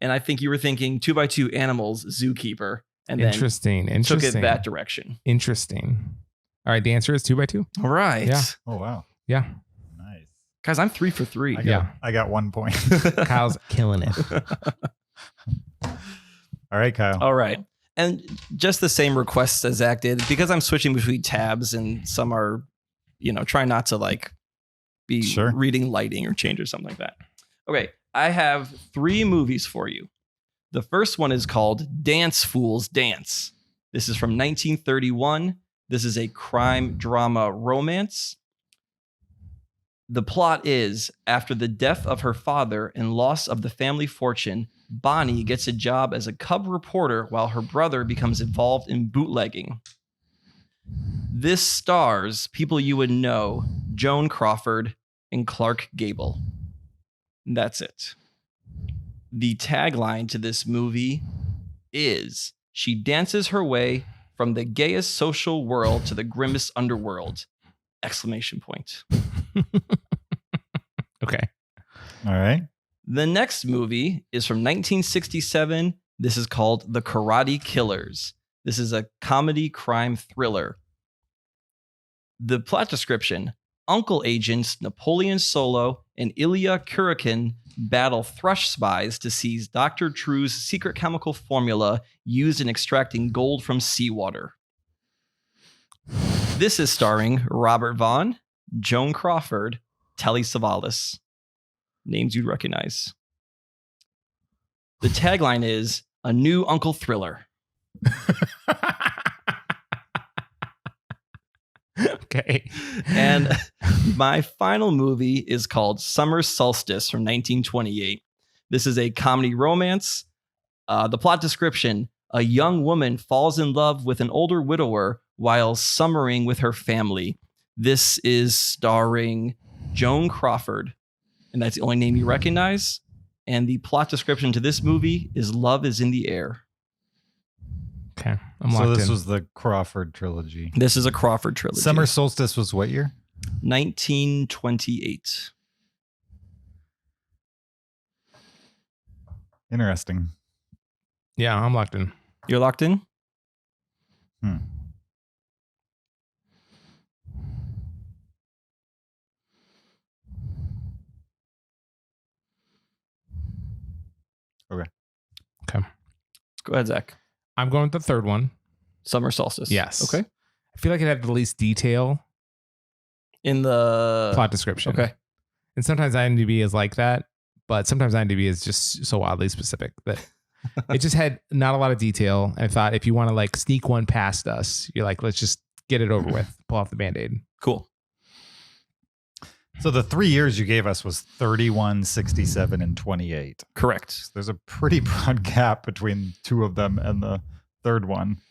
and I think you were thinking 2x2 animals, zookeeper, and then Interesting. took it that direction. Interesting. All right. The answer is 2x2. All right. Yeah. Oh, wow. Yeah. Nice. Guys, I'm 3 for 3. I got 1 point. Kyle's killing it. All right, Kyle. All right. And just the same requests as Zach did, because I'm switching between tabs and some are, trying not to like be Sure. reading lighting or change or something like that. Okay. I have 3 movies for you. The first one is called Dance Fools Dance. This is from 1931. This is a crime drama romance. The plot is, after the death of her father and loss of the family fortune, Bonnie gets a job as a cub reporter while her brother becomes involved in bootlegging. This stars people you would know, Joan Crawford and Clark Gable. And that's it. The tagline to this movie is, she dances her way from the gayest social world to the grimmest underworld! Exclamation point. Okay. All right. The next movie is from 1967. This is called The Karate Killers. This is a comedy crime thriller. The plot description: Uncle agents Napoleon Solo and Ilya Kurikin battle thrush spies to seize Dr. True's secret chemical formula used in extracting gold from seawater. This is starring Robert Vaughn, Joan Crawford, Telly Savalas. Names you'd recognize. The tagline is, a new Uncle Thriller. Okay. And my final movie is called Summer Solstice from 1928. This is a comedy romance. The plot description: a young woman falls in love with an older widower while summering with her family. This is starring Joan Crawford, and that's the only name you recognize. And the plot description to this movie is love is in the air. Okay. I'm So locked this in. was the Crawford trilogy. This is a Crawford trilogy. Summer Solstice was what year? 1928. Interesting. Yeah, I'm locked in. You're locked in? Hmm. Go ahead, Zach. I'm going with the third one. Summer Solstice. Yes. Okay. I feel like it had the least detail In the plot description. Okay. And sometimes IMDb is like that, but sometimes IMDb is just so oddly specific that it just had not a lot of detail. I thought if you want to like sneak one past us, you're like, let's just get it over with, pull off the Band-Aid. Cool. So the 3 years you gave us was 31, 67, and 28. Correct. There's a pretty broad gap between two of them and the third one.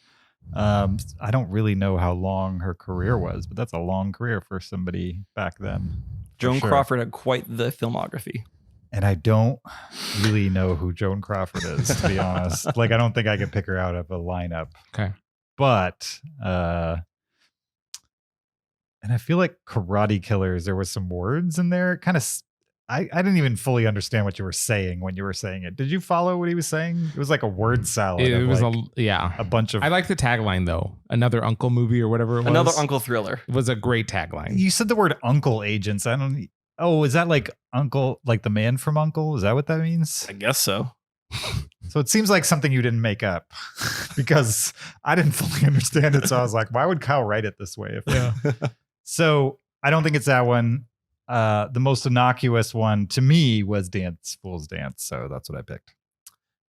I don't really know how long her career was, but that's a long career for somebody back then. for Joan sure. Crawford had quite the filmography. And I don't really know who Joan Crawford is, to be honest. Like, I don't think I could pick her out of a lineup. Okay. But, and I feel like Karate Killers, there was some words in there. Kind of, I didn't even fully understand what you were saying when you were saying it. Did you follow what he was saying? It was like a word salad. It of was like a a bunch of. I like the tagline though. Another Uncle movie or whatever it was. Another Uncle thriller. It was a great tagline. You said the word Uncle Agents. I don't. Oh, is that like Uncle, like the man from Uncle? Is that what that means? I guess so. So it seems like something you didn't make up because I didn't fully understand it. So I was like, why would Kyle write it this way? So I don't think it's that one. The most innocuous one to me was Fool's Dance. So that's what I picked.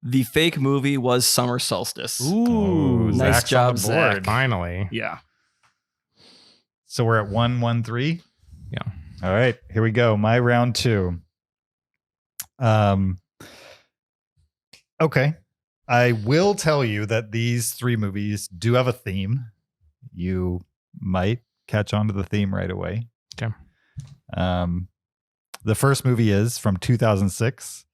The fake movie was Summer Solstice. Ooh, nice Zach's job, on the Zach. board. finally. Yeah. So we're at 1-1-3. Yeah. All right, here we go. My round 2. Okay. I will tell you that these 3 movies do have a theme. You might catch on to the theme right away. Okay. The first movie is from 2006.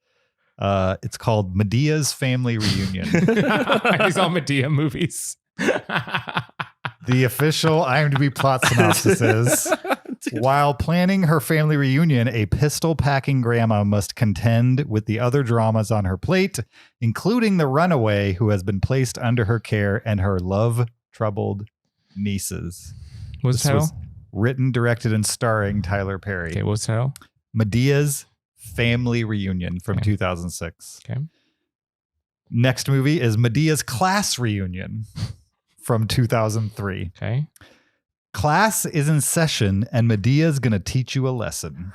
It's called Medea's Family Reunion. These all Medea movies. The official IMDb plot synopsis is: while planning her family reunion, a pistol-packing grandma must contend with the other dramas on her plate, including the runaway who has been placed under her care and her love-troubled nieces. What's the This was title? written, directed, and starring Tyler Perry. Okay, what's the title? Medea's Family Reunion from Okay. 2006. Okay. Next movie is Medea's Class Reunion from 2003. Okay. Class is in session and Medea's going to teach you a lesson.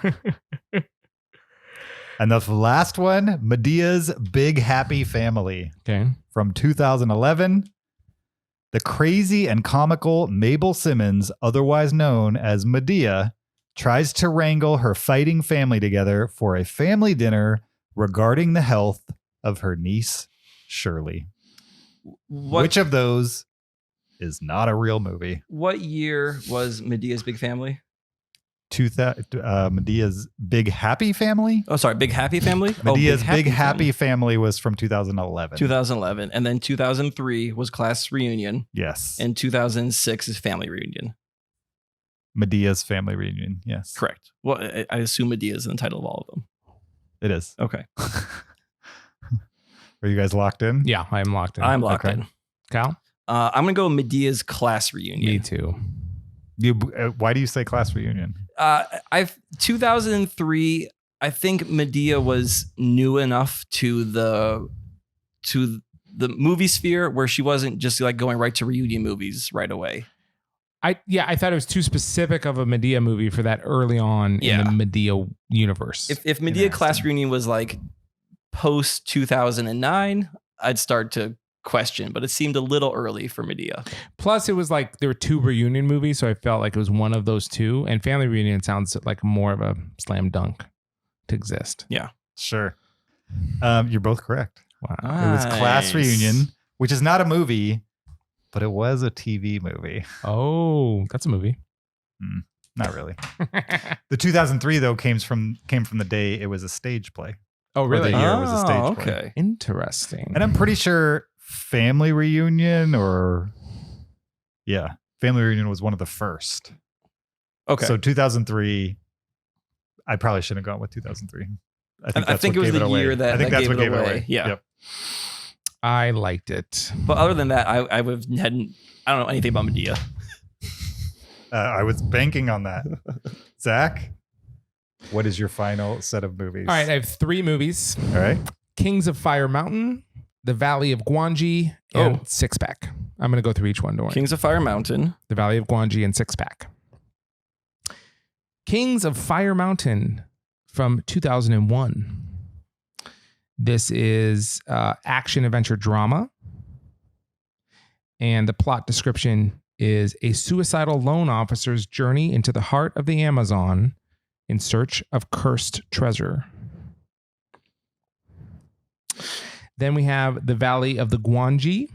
And the last one, Medea's Big Happy Family Okay. from 2011. The crazy and comical Mabel Simmons, otherwise known as Medea, tries to wrangle her fighting family together for a family dinner regarding the health of her niece, Shirley. Which of those is not a real movie? What year was Medea's Big Family? Medea's Big Happy Family? Oh, sorry, Big Happy Family? Medea's Big Happy Family was from 2011. 2011. And then 2003 was Class Reunion. Yes. And 2006 is Family Reunion. Medea's Family Reunion. Yes. Correct. Well, I assume Medea is in the title of all of them. It is. Okay. Are you guys locked in? Yeah, I'm locked in. I'm locked Okay. in. Cal? I'm going to go Medea's Class Reunion. Me too. Why do you say Class Reunion? 2003, I think Medea was new enough to the movie sphere where she wasn't just like going right to reunion movies right away. I thought it was too specific of a Medea movie for that early on in the Medea universe. If Medea Class Reunion was like post 2009, I'd start to question, but it seemed a little early for Medea. Plus, it was like there were 2 reunion movies, so I felt like it was one of those 2. And Family Reunion sounds like more of a slam dunk to exist. Yeah. Sure. You're both correct. Wow. It was Class Nice. Reunion, which is not a movie, but it was a TV movie. Oh, that's a movie. Not really. The 2003 though came from the day it was a stage play. Oh, really? The year was a stage play. Okay. Interesting. And I'm pretty sure Family Reunion Family Reunion was one of the first. Okay. So 2003, I probably shouldn't have gone with 2003. I think it was the year that I think that that's gave what it gave it away. away. Yeah. Yep. I liked it. But other than that, I hadn't. I don't know anything about Medea. I was banking on that. Zach, what is your final set of movies? All right, I have 3 movies. All right. Kings of Fire Mountain, The Valley of Gwangi, and Six Pack. I'm going to go through each one. Don't worry. Kings of Fire Mountain, The Valley of Gwangi, and Six Pack. Kings of Fire Mountain from 2001. This is action adventure drama. And the plot description is a suicidal loan officer's journey into the heart of the Amazon in search of cursed treasure. Then we have The Valley of the Gwangi.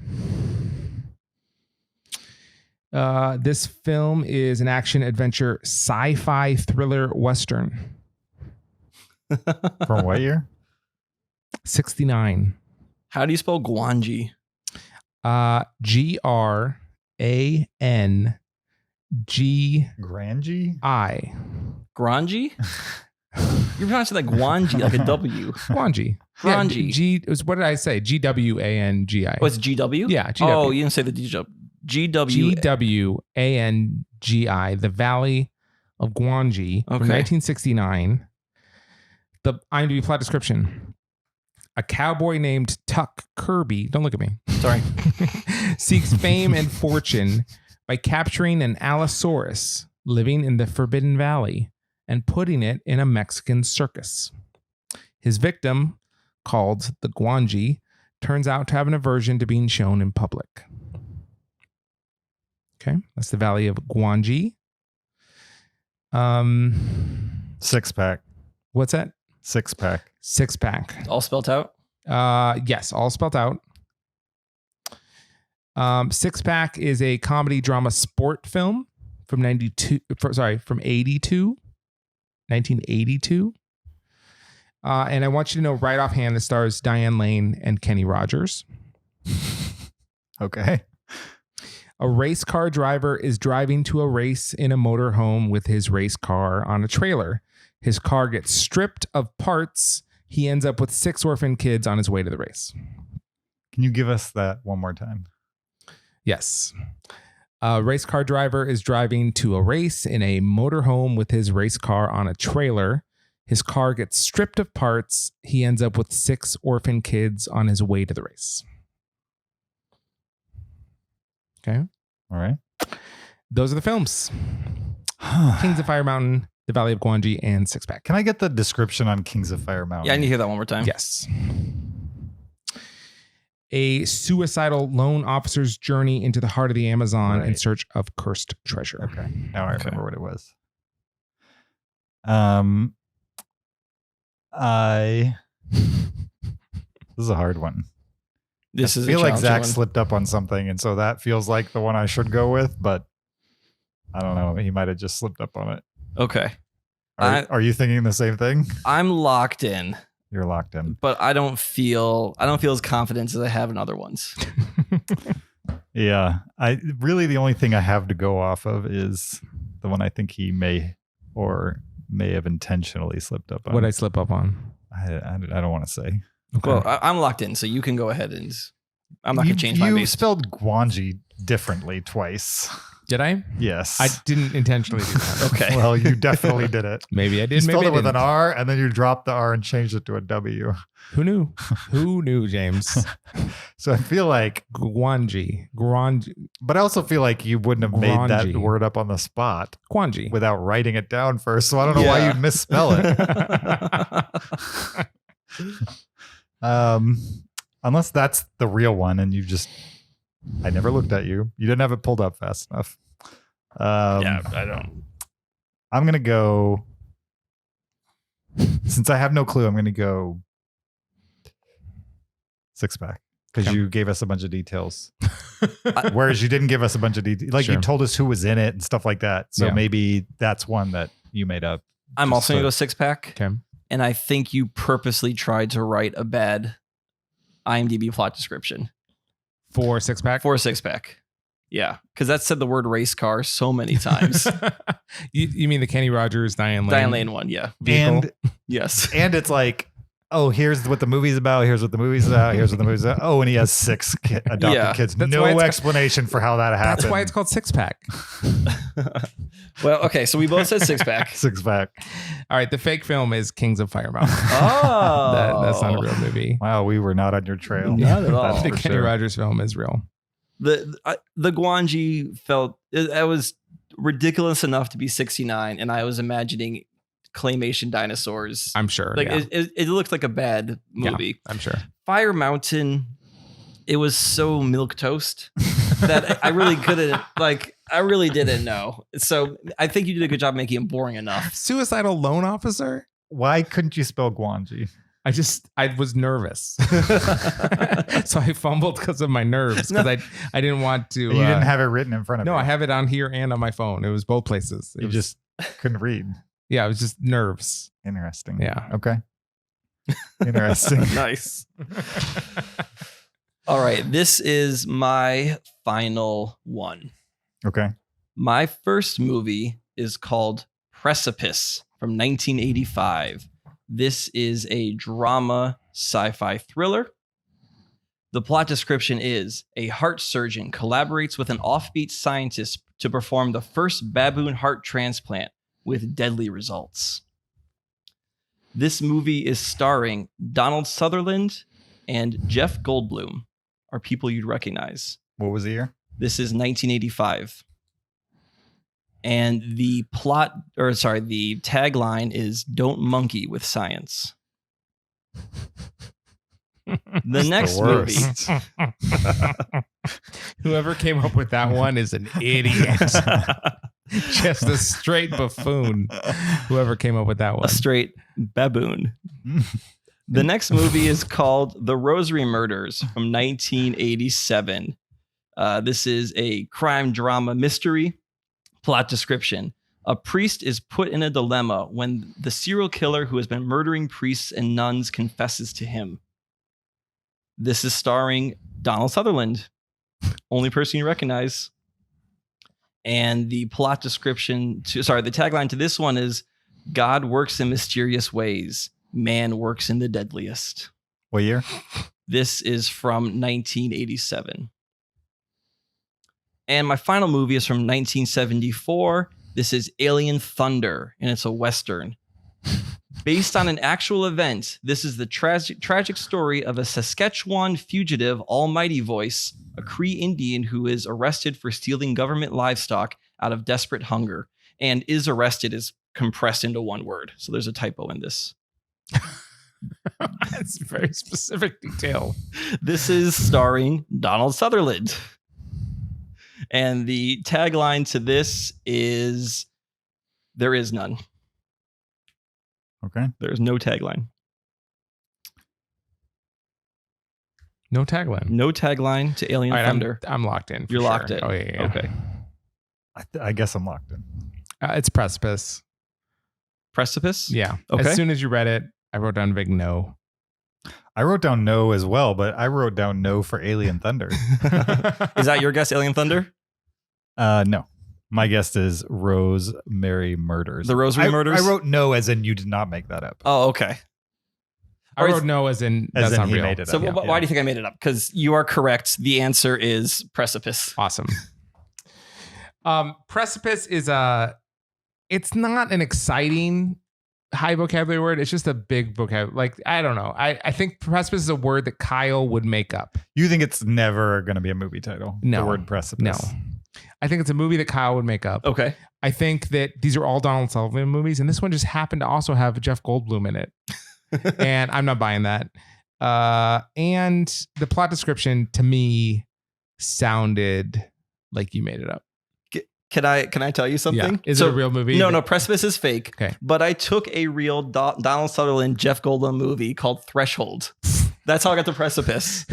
This film is an action adventure sci-fi thriller western. From what year? 69. how do you spell Gwangi? Grangi? Grangi? You're pronouncing like Gwangi, like a W. Gwangi. Gwangi. G. What did I say? GWANGI. Oh, it's GW? Yeah, GW. Oh, you didn't say the GW. GWANGI, The Valley of Gwangi from 1969. The IMDb plot description. A cowboy named Tuck Kirby, don't look at me, Sorry. seeks fame and fortune by capturing an Allosaurus living in the Forbidden Valley and putting it in a Mexican circus. His victim, called the Gwangi, turns out to have an aversion to being shown in public. Okay, that's The Valley of Gwangi. Six Pack. What's that? Six Pack. Six Pack. All spelled out? Yes, all spelled out. Six Pack is a comedy drama sport film from 1982. And I want you to know right offhand, it stars Diane Lane and Kenny Rogers. Okay. A race car driver is driving to a race in a motorhome with his race car on a trailer. His car gets stripped of parts. He ends up with 6 orphan kids on his way to the race. Can you give us that one more time? Yes. A race car driver is driving to a race in a motorhome with his race car on a trailer. His car gets stripped of parts. He ends up with 6 orphan kids on his way to the race. Okay. All right. Those are the films. Kings of Fire Mountain, The Valley of Gwangi, and Six Pack. Can I get the description on Kings of Fire Mountain? Yeah, I need to hear that one more time. Yes. A suicidal loan officer's journey into the heart of the Amazon in search of cursed treasure. Okay. Now I remember what it was. This is a hard one. This is I feel a like Zach one. slipped up on something, and so that feels like the one I should go with, but I don't know. He might have just slipped up on it. Okay. Are you thinking the same thing? I'm locked in, You're locked in. but I don't feel as confident as I have in other ones. Yeah. The only thing I have to go off of is the one I think he may have intentionally slipped up on. What I slip up on? I don't want to say. Okay. Well, I'm locked in, so you can go ahead and I'm not going to change my You base. spelled Gwangi differently twice. Did I? Yes. I didn't intentionally do that. Okay. Well, you definitely did it. Maybe I You did. spelled Maybe I it with didn't. an R, and then you dropped the R and changed it to a W. Who knew? Who knew, James? So I feel like, Gwangi. but I also feel like you wouldn't have made that Gwangi. word up on the spot Gwangi. without writing it down first. So I don't know why you'd misspell it. Unless that's the real one and I never looked at you. You didn't have it pulled up fast enough. Yeah, I don't. I'm going to go, since I have no clue, I'm going to go Six Pack because you gave us a bunch of details. Whereas you didn't give us a bunch of details. Like you told us who was in it and stuff like that. So maybe that's one that you made up. I'm also going to go Six Pack. Okay. And I think you purposely tried to write a bad IMDb plot description. For six pack. For a 6-pack. Yeah, because that said the word race car so many times. you mean the Kenny Rogers Diane Lane one, yeah. vehicle? And Yes. and it's like, oh, here's what the movie's about. Here's what the movie's about. Here's what the movie's about. Oh, and he has 6 adopted Yeah, kids. that's why No it's explanation for how that happened. That's why it's called six pack. Well, okay, so we both said 6-pack. 6-pack. All right, the fake film is Kings of Fire Mountain. Oh. That's not a real movie. Wow, we were not on your trail. Not at all. That's The for Kenny sure. Rogers film is real. The Guanji felt that was ridiculous enough to be 69, and I was imagining claymation dinosaurs. I'm sure. Like yeah. it looked like a bad movie. I'm sure. Fire Mountain, it was so milquetoast that I really couldn't I really didn't know. So I think you did a good job making it boring enough. Suicidal loan officer. Why couldn't you spell Guanji? I was nervous. So I fumbled because of my nerves because I didn't want to. You didn't have it written in front of you. No, I have it on here and on my phone. It was both places. It You was, just couldn't read. yeah, it was just nerves. Interesting. Yeah. Okay. Interesting. Nice. All right, this is my final one. Okay. My first movie is called Precipice from 1985. This is a drama sci-fi thriller. The plot description is a heart surgeon collaborates with an offbeat scientist to perform the first baboon heart transplant with deadly results. This movie is starring Donald Sutherland and Jeff Goldblum, are people you'd recognize. What was the year? This is 1985. And the tagline is "Don't monkey with science." The next movie. Whoever came up with that one is an idiot. Just a straight buffoon. Whoever came up with that one. A straight baboon. The next movie is called The Rosary Murders from 1987. This is a crime drama mystery. Plot description: a priest is put in a dilemma when the serial killer who has been murdering priests and nuns confesses to him. This is starring Donald Sutherland, only person you recognize. And the plot description the tagline to this one is "God works in mysterious ways. Man works in the deadliest." What year? This is from 1987. And my final movie is from 1974. This is Alien Thunder, and it's a Western. Based on an actual event, this is the tragic story of a Saskatchewan fugitive almighty voice, a Cree Indian who is arrested for stealing government livestock out of desperate hunger. And "is arrested" is compressed into one word. So there's a typo in this. That's very specific detail. This is starring Donald Sutherland. And the tagline to this is "There is none." Okay. There's no tagline. No tagline. No tagline to Alien All right, Thunder. I'm locked in. for You're sure. locked in. Oh, yeah. Okay. I guess I'm locked in. It's Precipice. Precipice? Yeah. Okay. As soon as you read it, I wrote down a big no. I wrote down no as well, but I wrote down no for Alien Thunder. Is that your guess, Alien Thunder? No. My guess is Rosemary Murders. The Rosary Murders? I wrote no as in you did not make that up. Oh, okay. I wrote no as in As that's in not he real. made it So up. why do you think I made it up? Because you are correct. The answer is Precipice. Awesome. Precipice is it's not an exciting high vocabulary word. It's just a big vocabulary. Like, I don't know. I think precipice is a word that Kyle would make up. You think it's never going to be a movie title? No. The word precipice. No. I think it's a movie that Kyle would make up. Okay. I think that these are all Donald Sutherland movies, and this one just happened to also have Jeff Goldblum in it. And I'm not buying that. And the plot description to me sounded like you made it up. Can I tell you something? Yeah. Is it a real movie? No, Precipice is fake. Okay. But I took a real Donald Sutherland, Jeff Goldblum movie called Threshold. That's how I got to Precipice.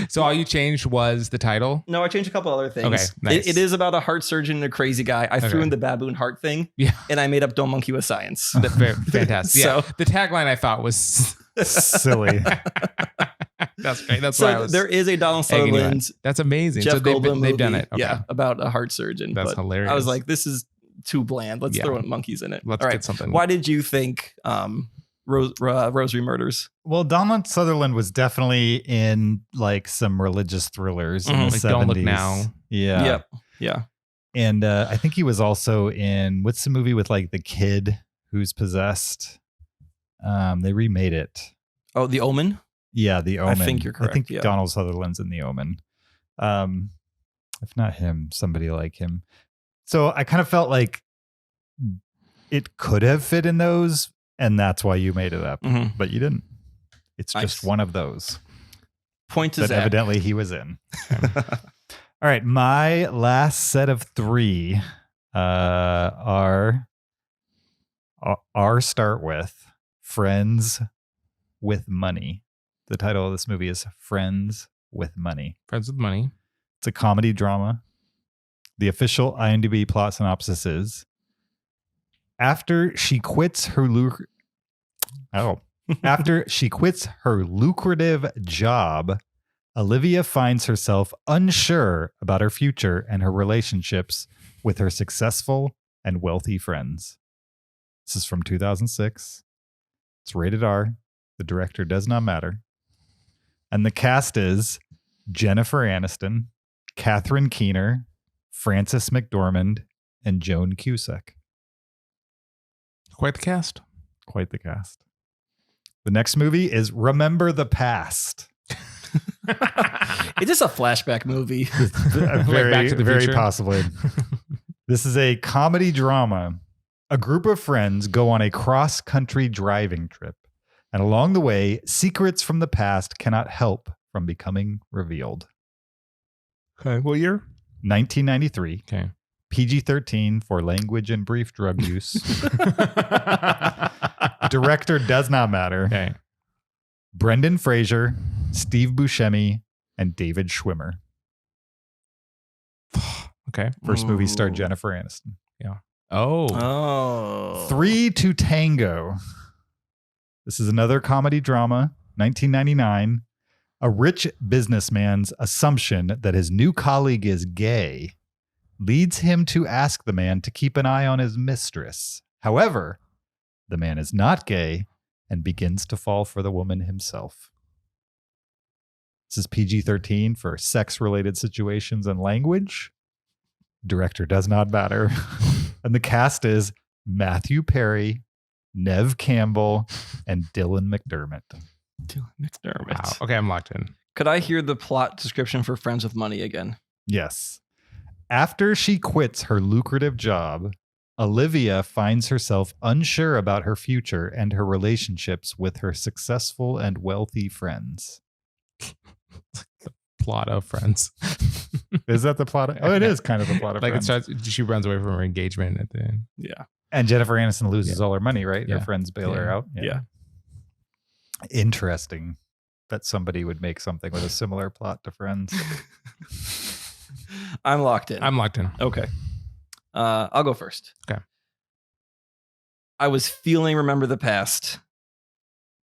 So all you changed was the title? No, I changed a couple other things. Okay, nice. It is about a heart surgeon and a crazy guy. I threw Okay. in the baboon heart thing. Yeah. And I made up "Don't Monkey with Science." Fantastic. Yeah. So- The tagline I thought was Silly. That's great. That's why I So was there is a Donald egging you on. Sutherland, That's amazing. Jeff So they've Goldblum done movie, it. Okay. yeah, about a heart surgeon. That's but hilarious. I was like, this is too bland. Let's Yeah. throw monkeys in it. Let's All get right. something. Why did you think Rosary Murders? Well, Donald Sutherland was definitely in like some religious thrillers in Mhm. the Like 70s. Don't Look Now. Yeah. Yep. Yeah. And I think he was also in what's the movie with like the kid who's possessed? They remade it. Oh, The Omen? Yeah, The Omen. think you're correct, I think yeah. Donald Sutherland's in The Omen. If not him, somebody like him. So I kind of felt like it could have fit in those, and that's why you made it up. Mhm. But you didn't. It's Nice. just one of those. Point to But Zach. evidently he was in. All right, my last set of three are start with Friends with Money. The title of this movie is Friends with Money. Friends with Money. It's a comedy drama. The official IMDb plot synopsis is: after she quits her lucrative job, Olivia finds herself unsure about her future and her relationships with her successful and wealthy friends. This is from 2006. It's rated R. The director does not matter. And the cast is Jennifer Aniston, Catherine Keener, Frances McDormand, and Joan Cusack. Quite the cast. Quite the cast. The next movie is Remember the Past. Is this a flashback movie? Very, Back to the very Future? possibly. This is a comedy drama. A group of friends go on a cross-country driving trip, and along the way, secrets from the past cannot help from becoming revealed. Okay. What year? 1993. Okay. PG-13 for language and brief drug use. Director does not matter. Okay. Brendan Fraser, Steve Buscemi, and David Schwimmer. Okay. First movie starred Ooh. Jennifer Aniston. Oh. Oh. 3 to Tango. This is another comedy drama, 1999. A rich businessman's assumption that his new colleague is gay leads him to ask the man to keep an eye on his mistress. However, the man is not gay and begins to fall for the woman himself. This is PG-13 for sex-related situations and language. Director does not matter. And the cast is Matthew Perry, Neve Campbell, and Dylan McDermott. Dylan McDermott. Wow. Okay, I'm locked in. Could I hear the plot description for Friends with Money again? Yes. After she quits her lucrative job, Olivia finds herself unsure about her future and her relationships with her successful and wealthy friends. Plot of Friends. Is that the plot? Oh, it is kind of the plot of Like it Friends. starts. She runs away from her engagement at the end. Yeah. And Jennifer Aniston loses all her money, right? Yeah. Her friends bail her Yeah. out. Yeah. Interesting that somebody would make something with a similar plot to Friends. I'm locked in. I'm locked in. Okay. I'll go first. Okay. I was feeling Remember the Past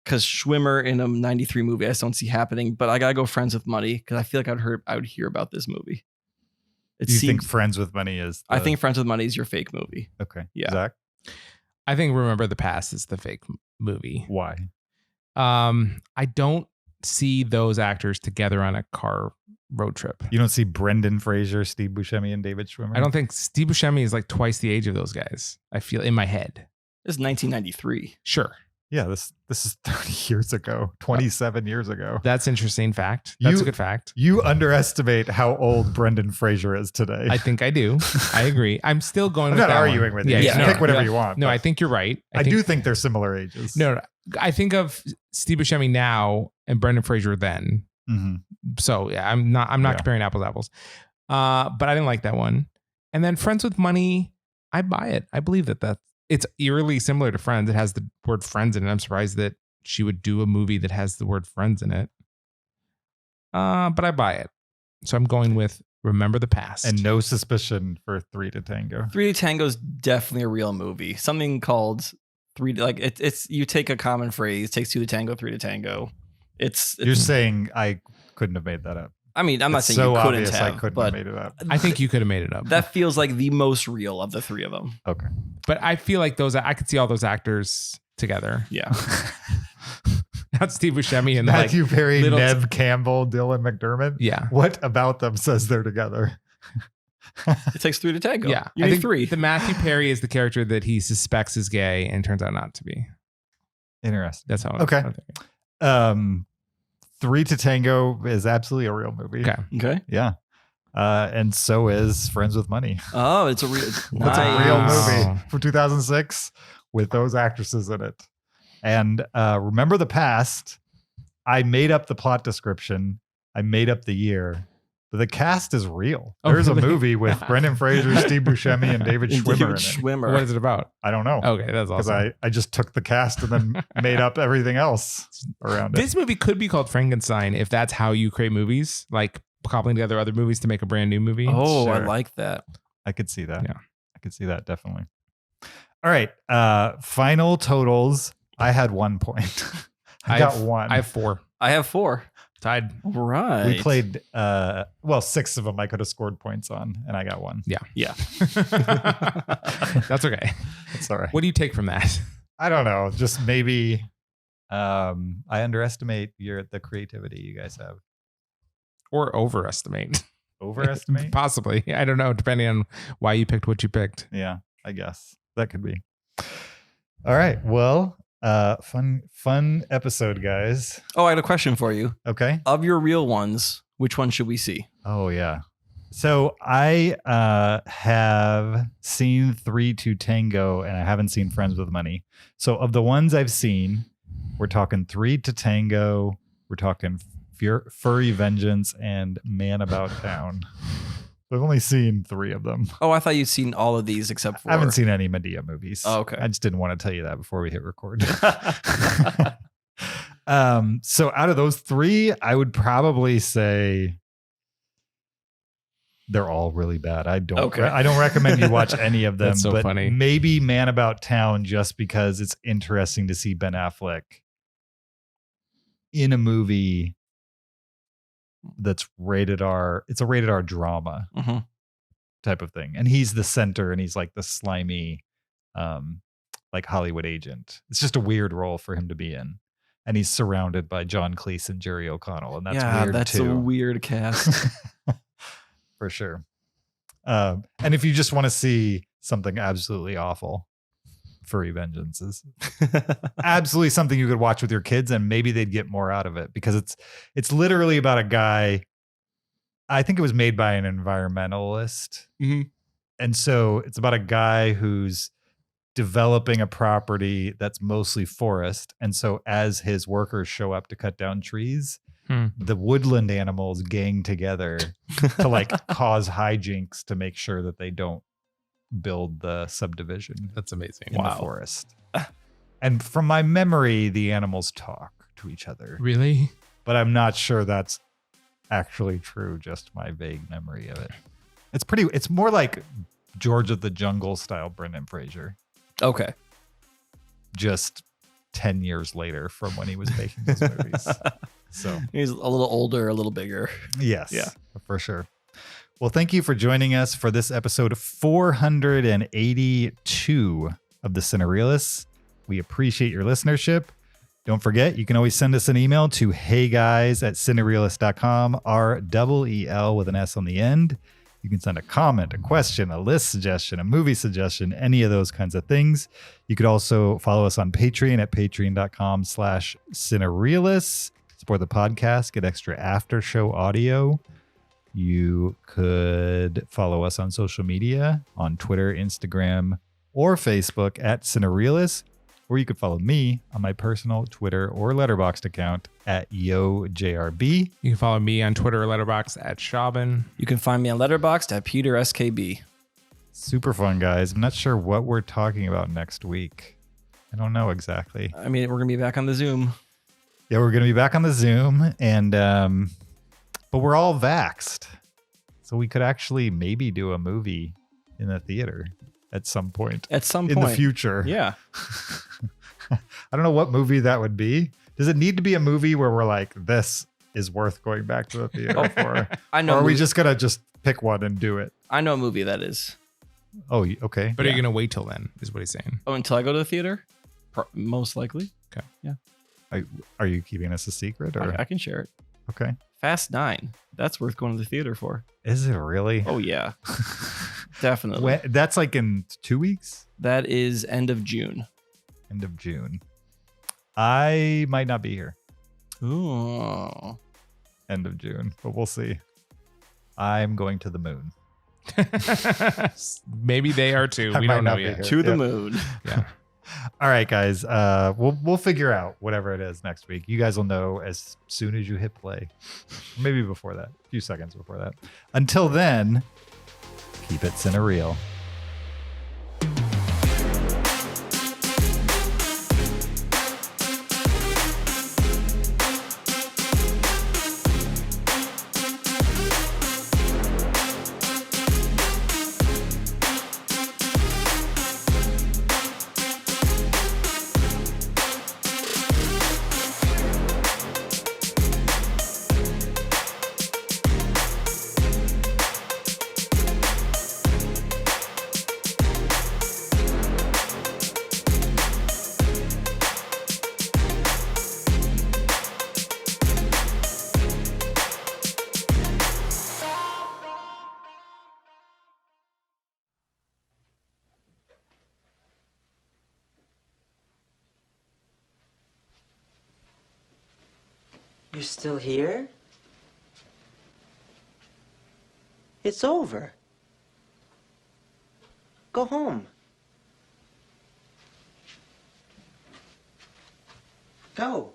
because Schwimmer in a 93 movie I just don't see happening, but I gotta go Friends with Money because I feel like I would hear about this movie. It Do you seems, think Friends with Money is I think Friends with Money is your fake movie. okay. Yeah. Zach, I think Remember the Past is the fake movie. why? I don't see those actors together on a car road trip. You don't see Brendan Fraser, Steve Buscemi, and David Schwimmer? I don't think Steve Buscemi is like twice the age of those guys. I feel in my head. This is 1993. Sure. Yeah, this is 30 years ago, 27 years ago. That's interesting fact. That's a good fact. You underestimate how old Brendan Fraser is today. I think I do. I agree. I'm still going I'm with not that arguing one. with you. You can pick whatever you want. No, but I think you're right. I do think they're similar ages. No, I think of Steve Buscemi now and Brendan Fraser then. Mhm. So yeah, I'm not comparing apples to apples. But I didn't like that one. And then Friends with Money, I buy it. I believe that it's eerily similar to Friends. It has the word friends in it. I'm surprised that she would do a movie that has the word friends in it. But I buy it. So I'm going with Remember the Past. And no suspicion for 3 to Tango. 3 to Tango is definitely a real movie. Something called 3 like it's you take a common phrase, takes 2 to tango, 3 to tango. You're saying I couldn't have made that up. I mean, I'm not saying so you couldn't obvious have, I couldn't but have made it up. I think you could have made it up. that feels like the most real of the three of them. Okay. But I feel like I could see all those actors together. Yeah. Not Steve Buscemi and Matthew like Perry, little Nev Campbell, Dylan McDermott. Yeah. What about them says they're together? It takes three to tango. Yeah. You I need think three. The Matthew Perry is the character that he suspects is gay and turns out not to be. Interesting. That's how Okay. I'm thinking. Three to Tango is absolutely a real movie. Okay. Okay. Yeah. And so is Friends with Money. Oh, it's a real. It's a real Nice. movie from 2006 with those actresses in it. And remember the past. I made up the plot description. I made up the year. But the cast is real. Oh, There's really? a movie with Brendan Fraser, Steve Buscemi, and David Schwimmer in it. Schwimmer. What is it about? I don't know. Okay, that's Because awesome. I just took the cast and then made up everything else around it. This movie could be called Frankenstein if that's how you create movies, like cobbling together other movies to make a brand new movie. Oh, I Sure. like that. I could see that. Yeah. I could see that definitely. All right. Final totals. I had 1 point. I got one. I have 4. I have 4. Tied. Right. We played 6 of them I could have scored points on, and I got 1. Yeah. That's okay. That's all right. What do you take from that? I don't know. Just maybe I underestimate the creativity you guys have. Or overestimate? Overestimate? Possibly. I don't know, depending on why you picked what you picked. Yeah, I guess that could be. All right. Well, fun episode, guys. Oh, I had a question for you. Okay. Of your real ones, which one should we see? Oh yeah. So I have seen 3 to Tango, and I haven't seen Friends with Money. So of the ones I've seen, we're talking 3 to Tango. We're talking Furry Vengeance and Man About Town. I've only seen 3 of them. Oh, I thought you'd seen all of these except for. I haven't seen any Medea movies. Oh, okay. I just didn't want to tell you that before we hit record. So out of those 3, I would probably say they're all really bad. I don't recommend you watch any of them. That's so but funny. Maybe Man About Town, just because it's interesting to see Ben Affleck in a movie that's rated R. It's a rated R drama Mhm. type of thing, and he's the center, and he's like the slimy like Hollywood agent. It's just a weird role for him to be in, and he's surrounded by John Cleese and Jerry O'Connell, and that's weird that's too. a weird cast. For sure. And if you just want to see something absolutely awful, Furry Vengeance is absolutely something you could watch with your kids, and maybe they'd get more out of it, because it's literally about a guy. I think it was made by an environmentalist. Mhm. And so it's about a guy who's developing a property that's mostly forest. And so as his workers show up to cut down trees, the woodland animals gang together to like cause hijinks to make sure that they don't build the subdivision That's amazing. in the forest. And from my memory, the animals talk to each other, Really? but I'm not sure that's actually true. Just my vague memory of it. It's more like George of the Jungle style Brendan Fraser, Okay. just 10 years later from when he was making those movies. So He's a little older, a little bigger. yes, Yeah. for sure. Well, thank you for joining us for this episode 482 of the Cinereelists. We appreciate your listenership. Don't forget, you can always send us an email to heyguys@cinereelists.com, REEL with an S on the end. You can send a comment, a question, a list suggestion, a movie suggestion, any of those kinds of things. You could also follow us on Patreon at patreon.com/Cinereelists. Support the podcast, get extra after show audio. You could follow us on social media on Twitter, Instagram, or Facebook at Cinereelists, or you could follow me on my personal Twitter or Letterboxd account at YoJRB. You can follow me on Twitter or Letterboxd at Shaubin. You can find me on Letterboxd at Peter SKB. Super fun, guys. I'm not sure what we're talking about next week. I don't know exactly. I mean, we're gonna be back on the Zoom. Yeah, we're going to be back on the Zoom, and but we're all vaxxed. So we could actually maybe do a movie in the theater at some point. At some in point the future. Yeah. I don't know what movie that would be, Does it need to be a movie where we're like, this is worth going back to the theater for? I know. Or are we movie- just gonna just pick one and do it? I know a movie that is. Oh, okay. But are you going to wait till then, is what he's saying. Oh, until I go to the theater? Most likely. Okay. Yeah. Are you keeping us a secret? Or I can share it. okay. Fast 9. That's worth going to the theater for. Is it really? Oh, yeah. Definitely. When, that's like in 2 weeks? That is end of June. End of June. I might not be here. Ooh. End of June, but we'll see. I'm going to the moon. Maybe they are too. I We might don't know not be yet. here. To the Yeah. moon. Yeah. All right, guys. We'll figure out whatever it is next week. You guys will know as soon as you hit play. Maybe before that. A few seconds before that. Until then, keep it Cinereal. You're still here? It's over. Go home. Go.